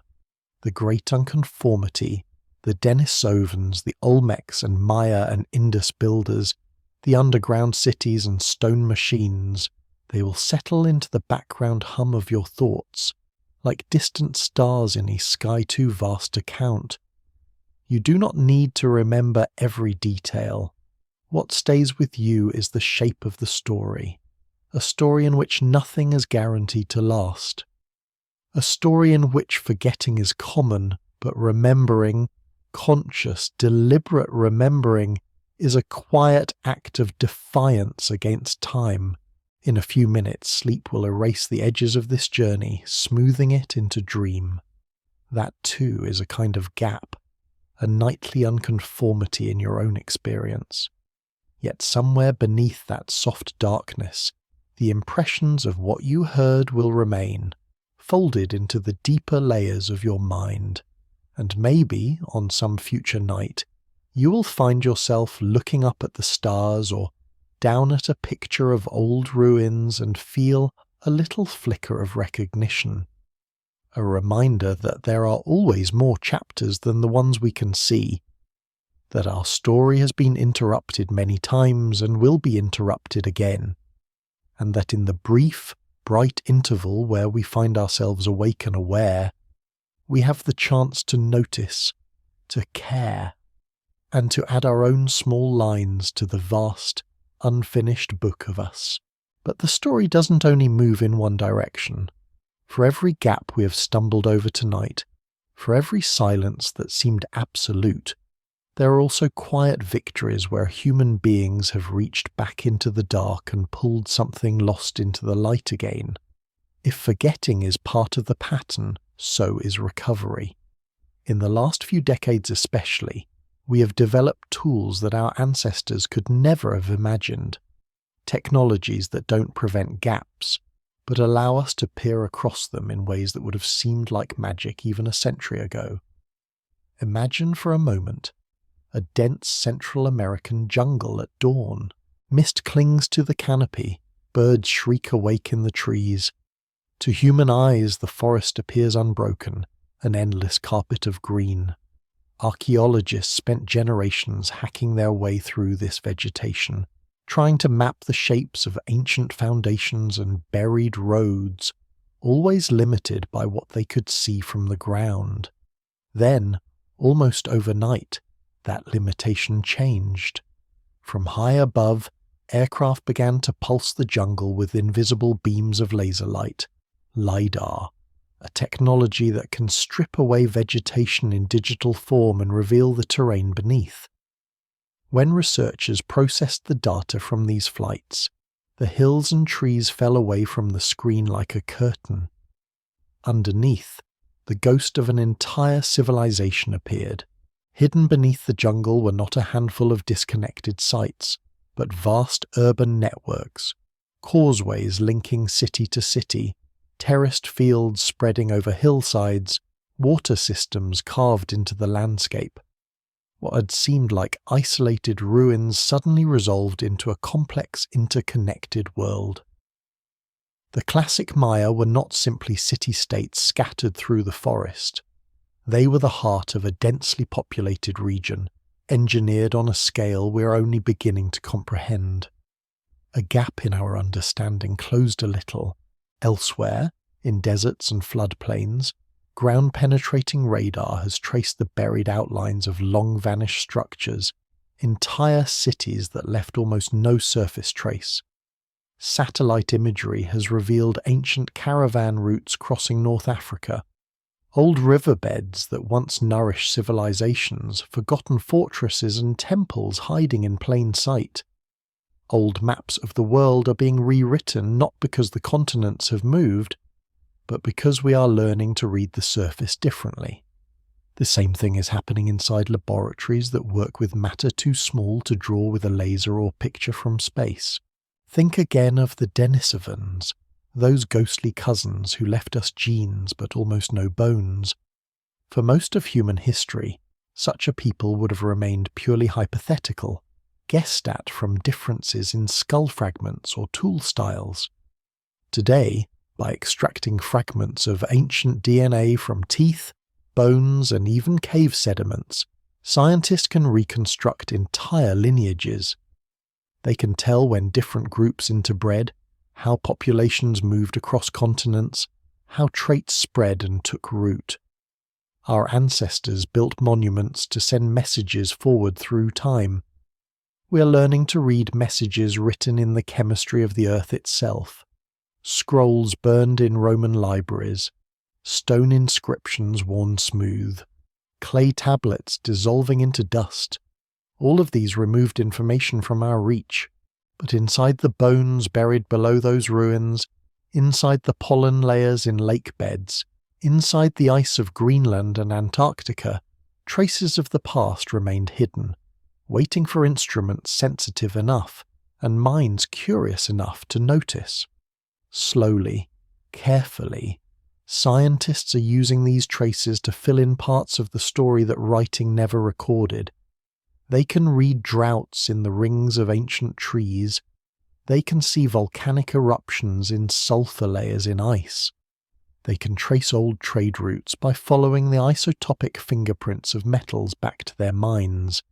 [SPEAKER 1] The great unconformity, the Denisovans, the Olmecs and Maya and Indus builders, the underground cities and stone machines, they will settle into the background hum of your thoughts, like distant stars in a sky too vast to count. You do not need to remember every detail. What stays with you is the shape of the story, a story in which nothing is guaranteed to last, a story in which forgetting is common, but remembering, conscious, deliberate remembering, is a quiet act of defiance against time. In a few minutes, sleep will erase the edges of this journey, smoothing it into dream. That too is a kind of gap, a nightly unconformity in your own experience. Yet somewhere beneath that soft darkness, the impressions of what you heard will remain, folded into the deeper layers of your mind, and maybe, on some future night, you will find yourself looking up at the stars or down at a picture of old ruins and feel a little flicker of recognition. A reminder that there are always more chapters than the ones we can see, that our story has been interrupted many times and will be interrupted again, and that in the brief, bright interval where we find ourselves awake and aware, we have the chance to notice, to care, and to add our own small lines to the vast, unfinished book of us. But the story doesn't only move in one direction. For every gap we have stumbled over tonight, for every silence that seemed absolute, there are also quiet victories where human beings have reached back into the dark and pulled something lost into the light again. If forgetting is part of the pattern, so is recovery. In the last few decades especially, we have developed tools that our ancestors could never have imagined. Technologies that don't prevent gaps, but allow us to peer across them in ways that would have seemed like magic even a century ago. Imagine for a moment a dense Central American jungle at dawn. Mist clings to the canopy, birds shriek awake in the trees. To human eyes the forest appears unbroken, an endless carpet of green. Archaeologists spent generations hacking their way through this vegetation, trying to map the shapes of ancient foundations and buried roads, always limited by what they could see from the ground. Then, almost overnight, that limitation changed. From high above, aircraft began to pulse the jungle with invisible beams of laser light, LiDAR, a technology that can strip away vegetation in digital form and reveal the terrain beneath. When researchers processed the data from these flights, the hills and trees fell away from the screen like a curtain. Underneath, the ghost of an entire civilization appeared. Hidden beneath the jungle were not a handful of disconnected sites, but vast urban networks, causeways linking city to city, terraced fields spreading over hillsides, water systems carved into the landscape. What had seemed like isolated ruins suddenly resolved into a complex, interconnected world. The classic Maya were not simply city-states scattered through the forest. They were the heart of a densely populated region, engineered on a scale we're only beginning to comprehend. A gap in our understanding closed a little. Elsewhere, in deserts and floodplains, ground-penetrating radar has traced the buried outlines of long-vanished structures, entire cities that left almost no surface trace. Satellite imagery has revealed ancient caravan routes crossing North Africa, old riverbeds that once nourished civilizations, forgotten fortresses and temples hiding in plain sight. Old maps of the world are being rewritten not because the continents have moved, but because we are learning to read the surface differently. The same thing is happening inside laboratories that work with matter too small to draw with a laser or picture from space. Think again of the Denisovans, those ghostly cousins who left us genes but almost no bones. For most of human history, such a people would have remained purely hypothetical, guessed at from differences in skull fragments or tool styles. Today, by extracting fragments of ancient DNA from teeth, bones, and even cave sediments, scientists can reconstruct entire lineages. They can tell when different groups interbred, how populations moved across continents, how traits spread and took root. Our ancestors built monuments to send messages forward through time. We are learning to read messages written in the chemistry of the earth itself, scrolls burned in Roman libraries, stone inscriptions worn smooth, clay tablets dissolving into dust. All of these removed information from our reach, but inside the bones buried below those ruins, inside the pollen layers in lake beds, inside the ice of Greenland and Antarctica, traces of the past remained hidden, waiting for instruments sensitive enough and minds curious enough to notice. Slowly, carefully, scientists are using these traces to fill in parts of the story that writing never recorded. They can read droughts in the rings of ancient trees. They can see volcanic eruptions in sulfur layers in ice. They can trace old trade routes by following the isotopic fingerprints of metals back to their mines.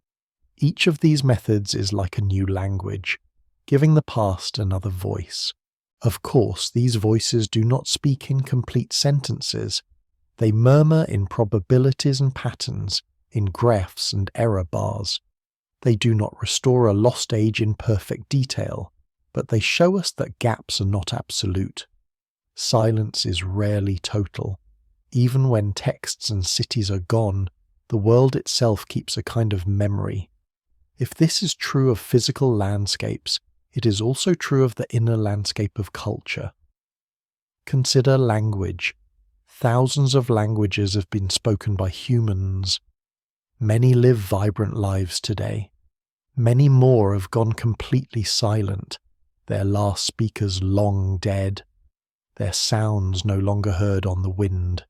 [SPEAKER 1] Each of these methods is like a new language, giving the past another voice. Of course, these voices do not speak in complete sentences. They murmur in probabilities and patterns, in graphs and error bars. They do not restore a lost age in perfect detail, but they show us that gaps are not absolute. Silence is rarely total. Even when texts and cities are gone, the world itself keeps a kind of memory. If this is true of physical landscapes, it is also true of the inner landscape of culture. Consider language. Thousands of languages have been spoken by humans. Many live vibrant lives today. Many more have gone completely silent, their last speakers long dead, their sounds no longer heard on the wind.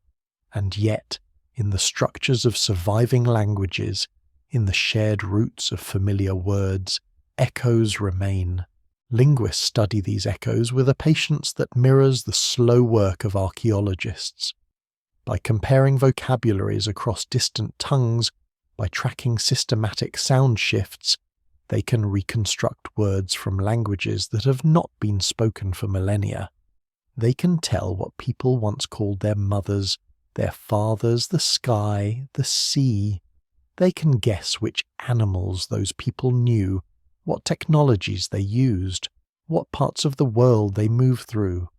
[SPEAKER 1] And yet, in the structures of surviving languages, in the shared roots of familiar words, echoes remain. Linguists study these echoes with a patience that mirrors the slow work of archaeologists. By comparing vocabularies across distant tongues, by tracking systematic sound shifts, they can reconstruct words from languages that have not been spoken for millennia. They can tell what people once called their mothers, their fathers, the sky, the sea. They can guess which animals those people knew, what technologies they used, what parts of the world they moved through.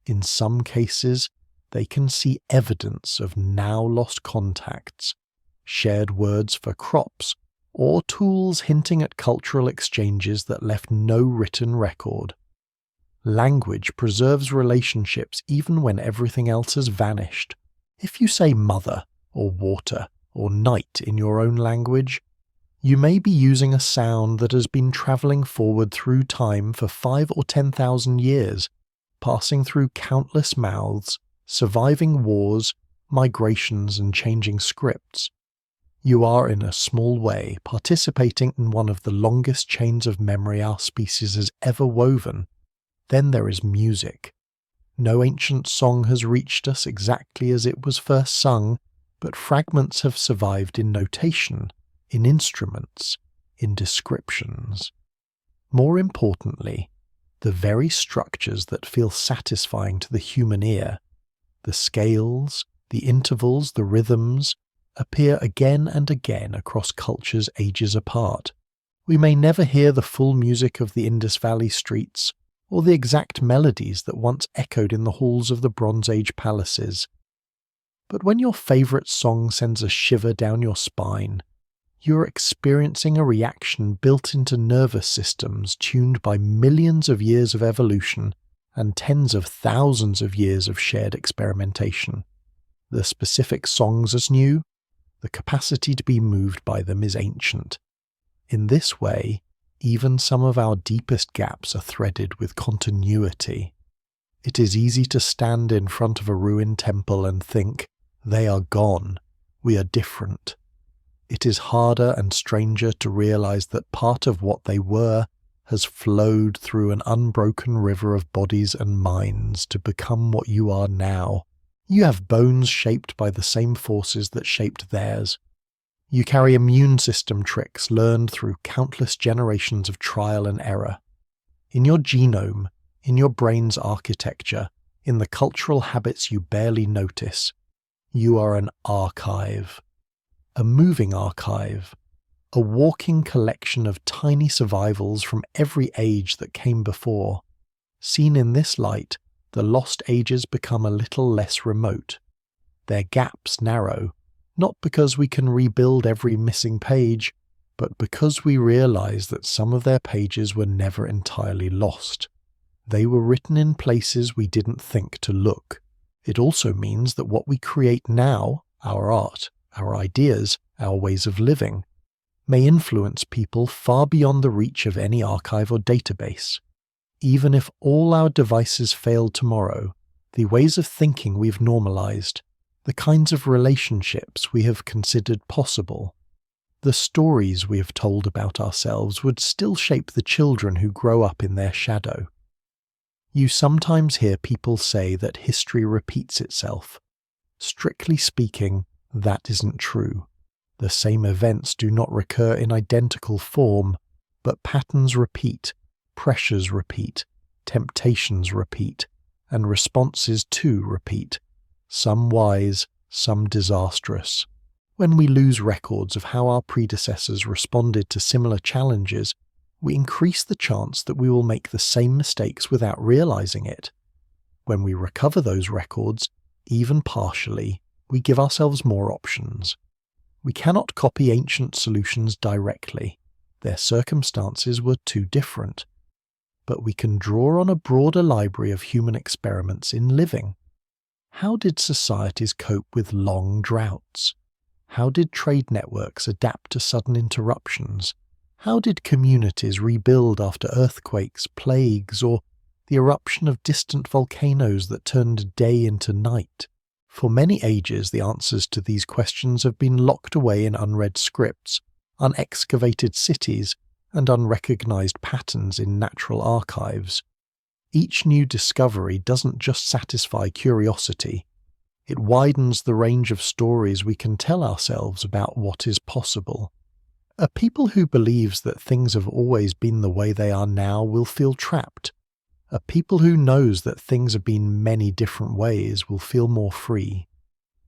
[SPEAKER 1] In some cases, they can see evidence of now lost contacts, shared words for crops, or tools hinting at cultural exchanges that left no written record. Language preserves relationships even when everything else has vanished. If you say mother, or water, or night in your own language, you may be using a sound that has been travelling forward through time for 5,000 or 10,000 years, passing through countless mouths, surviving wars, migrations and changing scripts. You are in a small way participating in one of the longest chains of memory our species has ever woven. Then there is music. No ancient song has reached us exactly as it was first sung, but fragments have survived in notation, in instruments, in descriptions. More importantly, the very structures that feel satisfying to the human ear, the scales, the intervals, the rhythms, appear again and again across cultures ages apart. We may never hear the full music of the Indus Valley streets, or the exact melodies that once echoed in the halls of the Bronze Age palaces. But when your favourite song sends a shiver down your spine, you're experiencing a reaction built into nervous systems tuned by millions of years of evolution and tens of thousands of years of shared experimentation. The specific songs is new, the capacity to be moved by them is ancient. In this way, even some of our deepest gaps are threaded with continuity. It is easy to stand in front of a ruined temple and think, they are gone, we are different. It is harder and stranger to realize that part of what they were has flowed through an unbroken river of bodies and minds to become what you are now. You have bones shaped by the same forces that shaped theirs. You carry immune system tricks learned through countless generations of trial and error. In your genome, in your brain's architecture, in the cultural habits you barely notice, you are an archive. A moving archive. A walking collection of tiny survivals from every age that came before. Seen in this light, the lost ages become a little less remote. Their gaps narrow, not because we can rebuild every missing page, but because we realize that some of their pages were never entirely lost. They were written in places we didn't think to look. It also means that what we create now, our art, our ideas, our ways of living, may influence people far beyond the reach of any archive or database. Even if all our devices fail tomorrow, the ways of thinking we've normalized, the kinds of relationships we have considered possible, the stories we have told about ourselves would still shape the children who grow up in their shadow. You sometimes hear people say that history repeats itself. Strictly speaking, that isn't true. The same events do not recur in identical form, but patterns repeat, pressures repeat, temptations repeat, and responses too repeat, some wise, some disastrous. When we lose records of how our predecessors responded to similar challenges, we increase the chance that we will make the same mistakes without realizing it. When we recover those records, even partially, we give ourselves more options. We cannot copy ancient solutions directly. Their circumstances were too different. But we can draw on a broader library of human experiments in living. How did societies cope with long droughts? How did trade networks adapt to sudden interruptions? How did communities rebuild after earthquakes, plagues, or the eruption of distant volcanoes that turned day into night? For many ages, the answers to these questions have been locked away in unread scripts, unexcavated cities, and unrecognized patterns in natural archives. Each new discovery doesn't just satisfy curiosity. It widens the range of stories we can tell ourselves about what is possible. A people who believes that things have always been the way they are now will feel trapped. A people who knows that things have been many different ways will feel more free.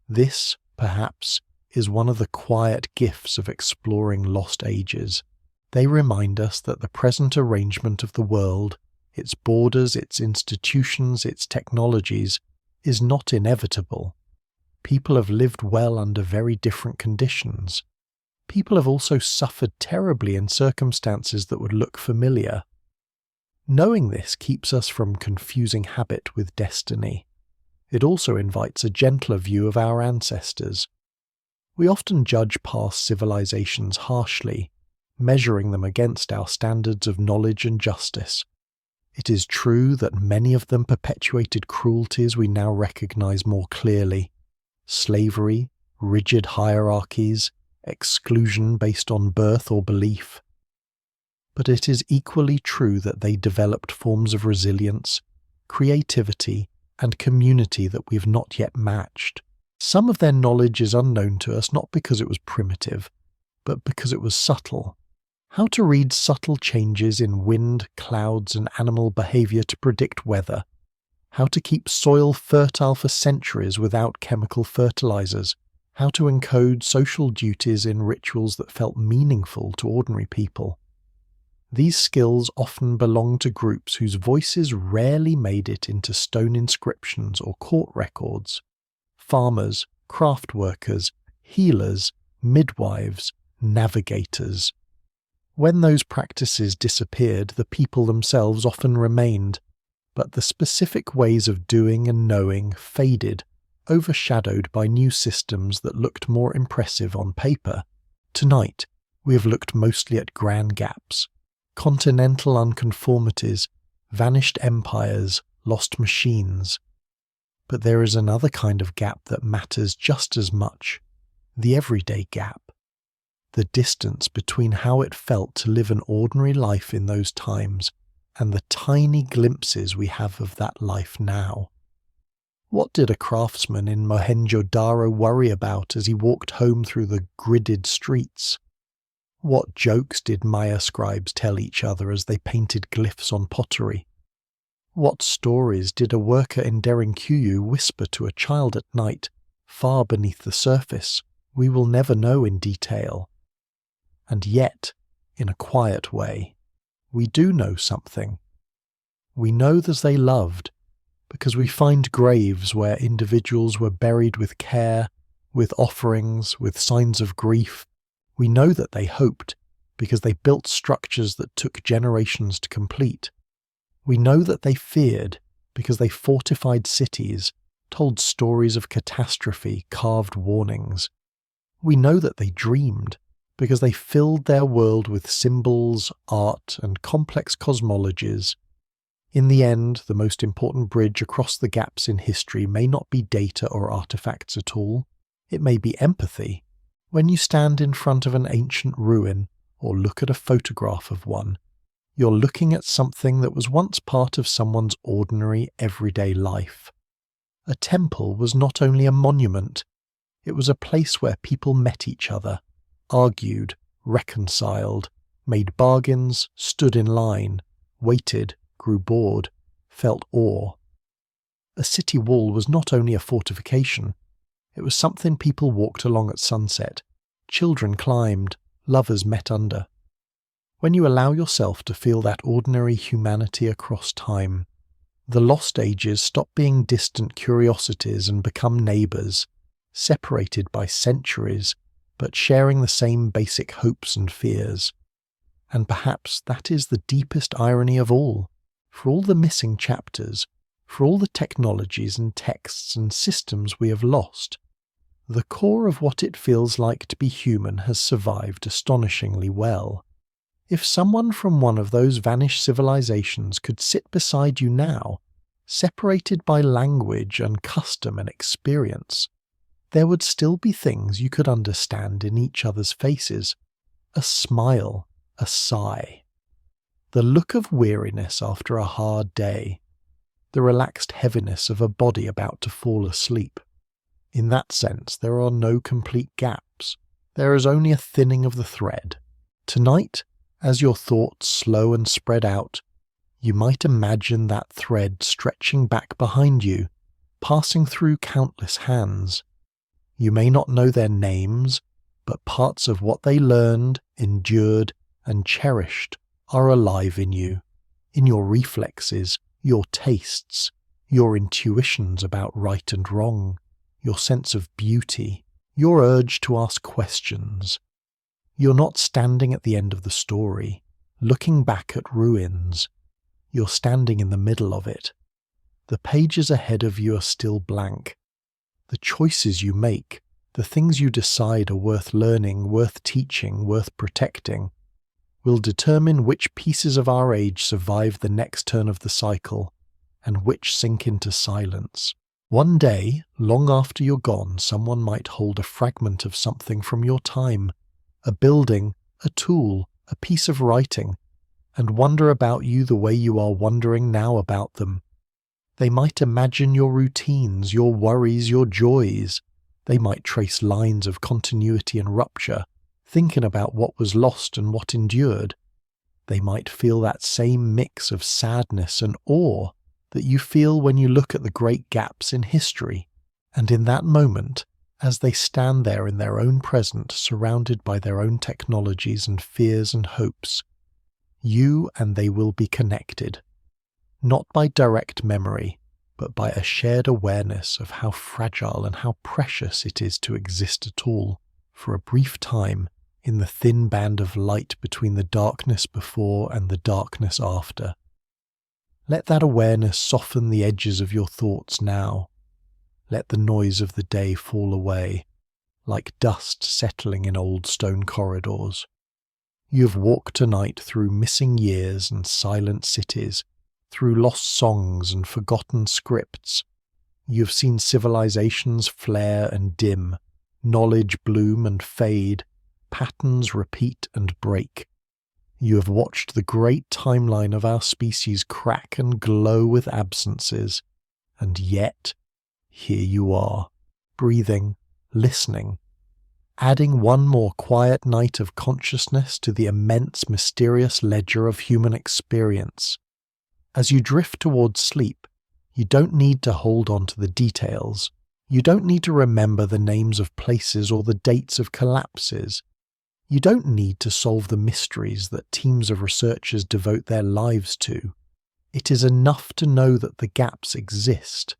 [SPEAKER 1] This, perhaps, is one of the quiet gifts of exploring lost ages. They remind us that the present arrangement of the world, its borders, its institutions, its technologies, is not inevitable. People have lived well under very different conditions. People have also suffered terribly in circumstances that would look familiar. Knowing this keeps us from confusing habit with destiny. It also invites a gentler view of our ancestors. We often judge past civilizations harshly, measuring them against our standards of knowledge and justice. It is true that many of them perpetuated cruelties we now recognize more clearly: slavery, rigid hierarchies, exclusion based on birth or belief. But it is equally true that they developed forms of resilience, creativity, and community that we've not yet matched. Some of their knowledge is unknown to us not because it was primitive, but because it was subtle. How to read subtle changes in wind, clouds, and animal behavior to predict weather. How to keep soil fertile for centuries without chemical fertilizers. How to encode social duties in rituals that felt meaningful to ordinary people. These skills often belong to groups whose voices rarely made it into stone inscriptions or court records. Farmers, craft workers, healers, midwives, navigators. When those practices disappeared, the people themselves often remained, but the specific ways of doing and knowing faded, overshadowed by new systems that looked more impressive on paper. Tonight, we have looked mostly at grand gaps, continental unconformities, vanished empires, lost machines. But there is another kind of gap that matters just as much: the everyday gap. The distance between how it felt to live an ordinary life in those times and the tiny glimpses we have of that life now. What did a craftsman in Mohenjo-Daro worry about as he walked home through the gridded streets? What jokes did Maya scribes tell each other as they painted glyphs on pottery? What stories did a worker in Derinkuyu whisper to a child at night, far beneath the surface? We will never know in detail. And yet, in a quiet way, we do know something. We know that they loved, because we find graves where individuals were buried with care, with offerings, with signs of grief. We know that they hoped, because they built structures that took generations to complete. We know that they feared, because they fortified cities, told stories of catastrophe, carved warnings. We know that they dreamed because they filled their world with symbols, art, and complex cosmologies. In the end, the most important bridge across the gaps in history may not be data or artifacts at all. It may be empathy. When you stand in front of an ancient ruin or look at a photograph of one, you're looking at something that was once part of someone's ordinary, everyday life. A temple was not only a monument, it was a place where people met each other, argued, reconciled, made bargains, stood in line, waited, grew bored, felt awe. A city wall was not only a fortification, it was something people walked along at sunset, children climbed, lovers met under. When you allow yourself to feel that ordinary humanity across time, the lost ages stop being distant curiosities and become neighbours, separated by centuries, but sharing the same basic hopes and fears. And perhaps that is the deepest irony of all. For all the missing chapters, for all the technologies and texts and systems we have lost, the core of what it feels like to be human has survived astonishingly well. If someone from one of those vanished civilizations could sit beside you now, separated by language and custom and experience, there would still be things you could understand in each other's faces. A smile, a sigh, the look of weariness after a hard day, the relaxed heaviness of a body about to fall asleep. In that sense, there are no complete gaps. There is only a thinning of the thread. Tonight, as your thoughts slow and spread out, you might imagine that thread stretching back behind you, passing through countless hands. You may not know their names, but parts of what they learned, endured, and cherished are alive in you, in your reflexes, your tastes, your intuitions about right and wrong, your sense of beauty, your urge to ask questions. You're not standing at the end of the story, looking back at ruins. You're standing in the middle of it. The pages ahead of you are still blank. The choices you make, the things you decide are worth learning, worth teaching, worth protecting, will determine which pieces of our age survive the next turn of the cycle, and which sink into silence. One day, long after you're gone, someone might hold a fragment of something from your time, a building, a tool, a piece of writing, and wonder about you the way you are wondering now about them. They might imagine your routines, your worries, your joys. They might trace lines of continuity and rupture, thinking about what was lost and what endured. They might feel that same mix of sadness and awe that you feel when you look at the great gaps in history. And in that moment, as they stand there in their own present, surrounded by their own technologies and fears and hopes, you and they will be connected, not by direct memory, but by a shared awareness of how fragile and how precious it is to exist at all, for a brief time, in the thin band of light between the darkness before and the darkness after. Let that awareness soften the edges of your thoughts now. Let the noise of the day fall away, like dust settling in old stone corridors. You have walked tonight through missing years and silent cities, through lost songs and forgotten scripts. You have seen civilizations flare and dim, knowledge bloom and fade, patterns repeat and break. You have watched the great timeline of our species crack and glow with absences, and yet, here you are, breathing, listening, adding one more quiet night of consciousness to the immense, mysterious ledger of human experience. As you drift towards sleep, you don't need to hold on to the details. You don't need to remember the names of places or the dates of collapses. You don't need to solve the mysteries that teams of researchers devote their lives to. It is enough to know that the gaps exist.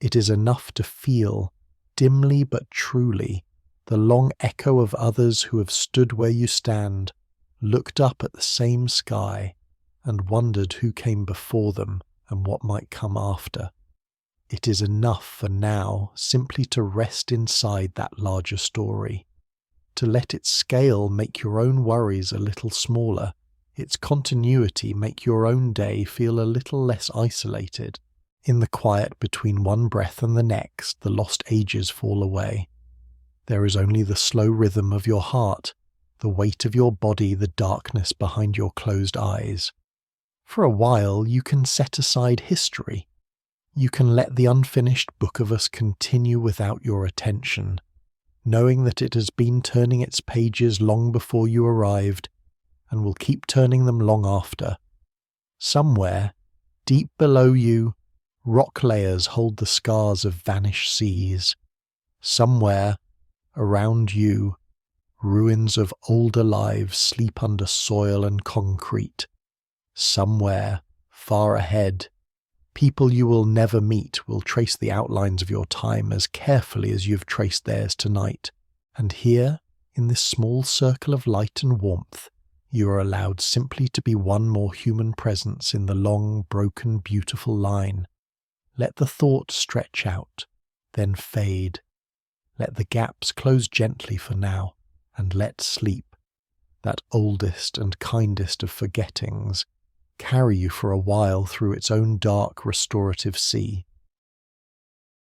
[SPEAKER 1] It is enough to feel, dimly but truly, the long echo of others who have stood where you stand, looked up at the same sky, and wondered who came before them and what might come after. It is enough for now simply to rest inside that larger story. to let its scale make your own worries a little smaller, its continuity make your own day feel a little less isolated. In the quiet between one breath and the next, the lost ages fall away. There is only the slow rhythm of your heart, the weight of your body, the darkness behind your closed eyes. For a while, you can set aside history. You can let the unfinished book of us continue without your attention, knowing that it has been turning its pages long before you arrived, and will keep turning them long after. Somewhere, deep below you, rock layers hold the scars of vanished seas. Somewhere, around you, ruins of older lives sleep under soil and concrete. Somewhere, far ahead, people you will never meet will trace the outlines of your time as carefully as you've traced theirs tonight. And here, in this small circle of light and warmth, you are allowed simply to be one more human presence in the long, broken, beautiful line. Let the thought stretch out, then fade. Let the gaps close gently for now, and let sleep, that oldest and kindest of forgettings, carry you for a while through its own dark, restorative sea.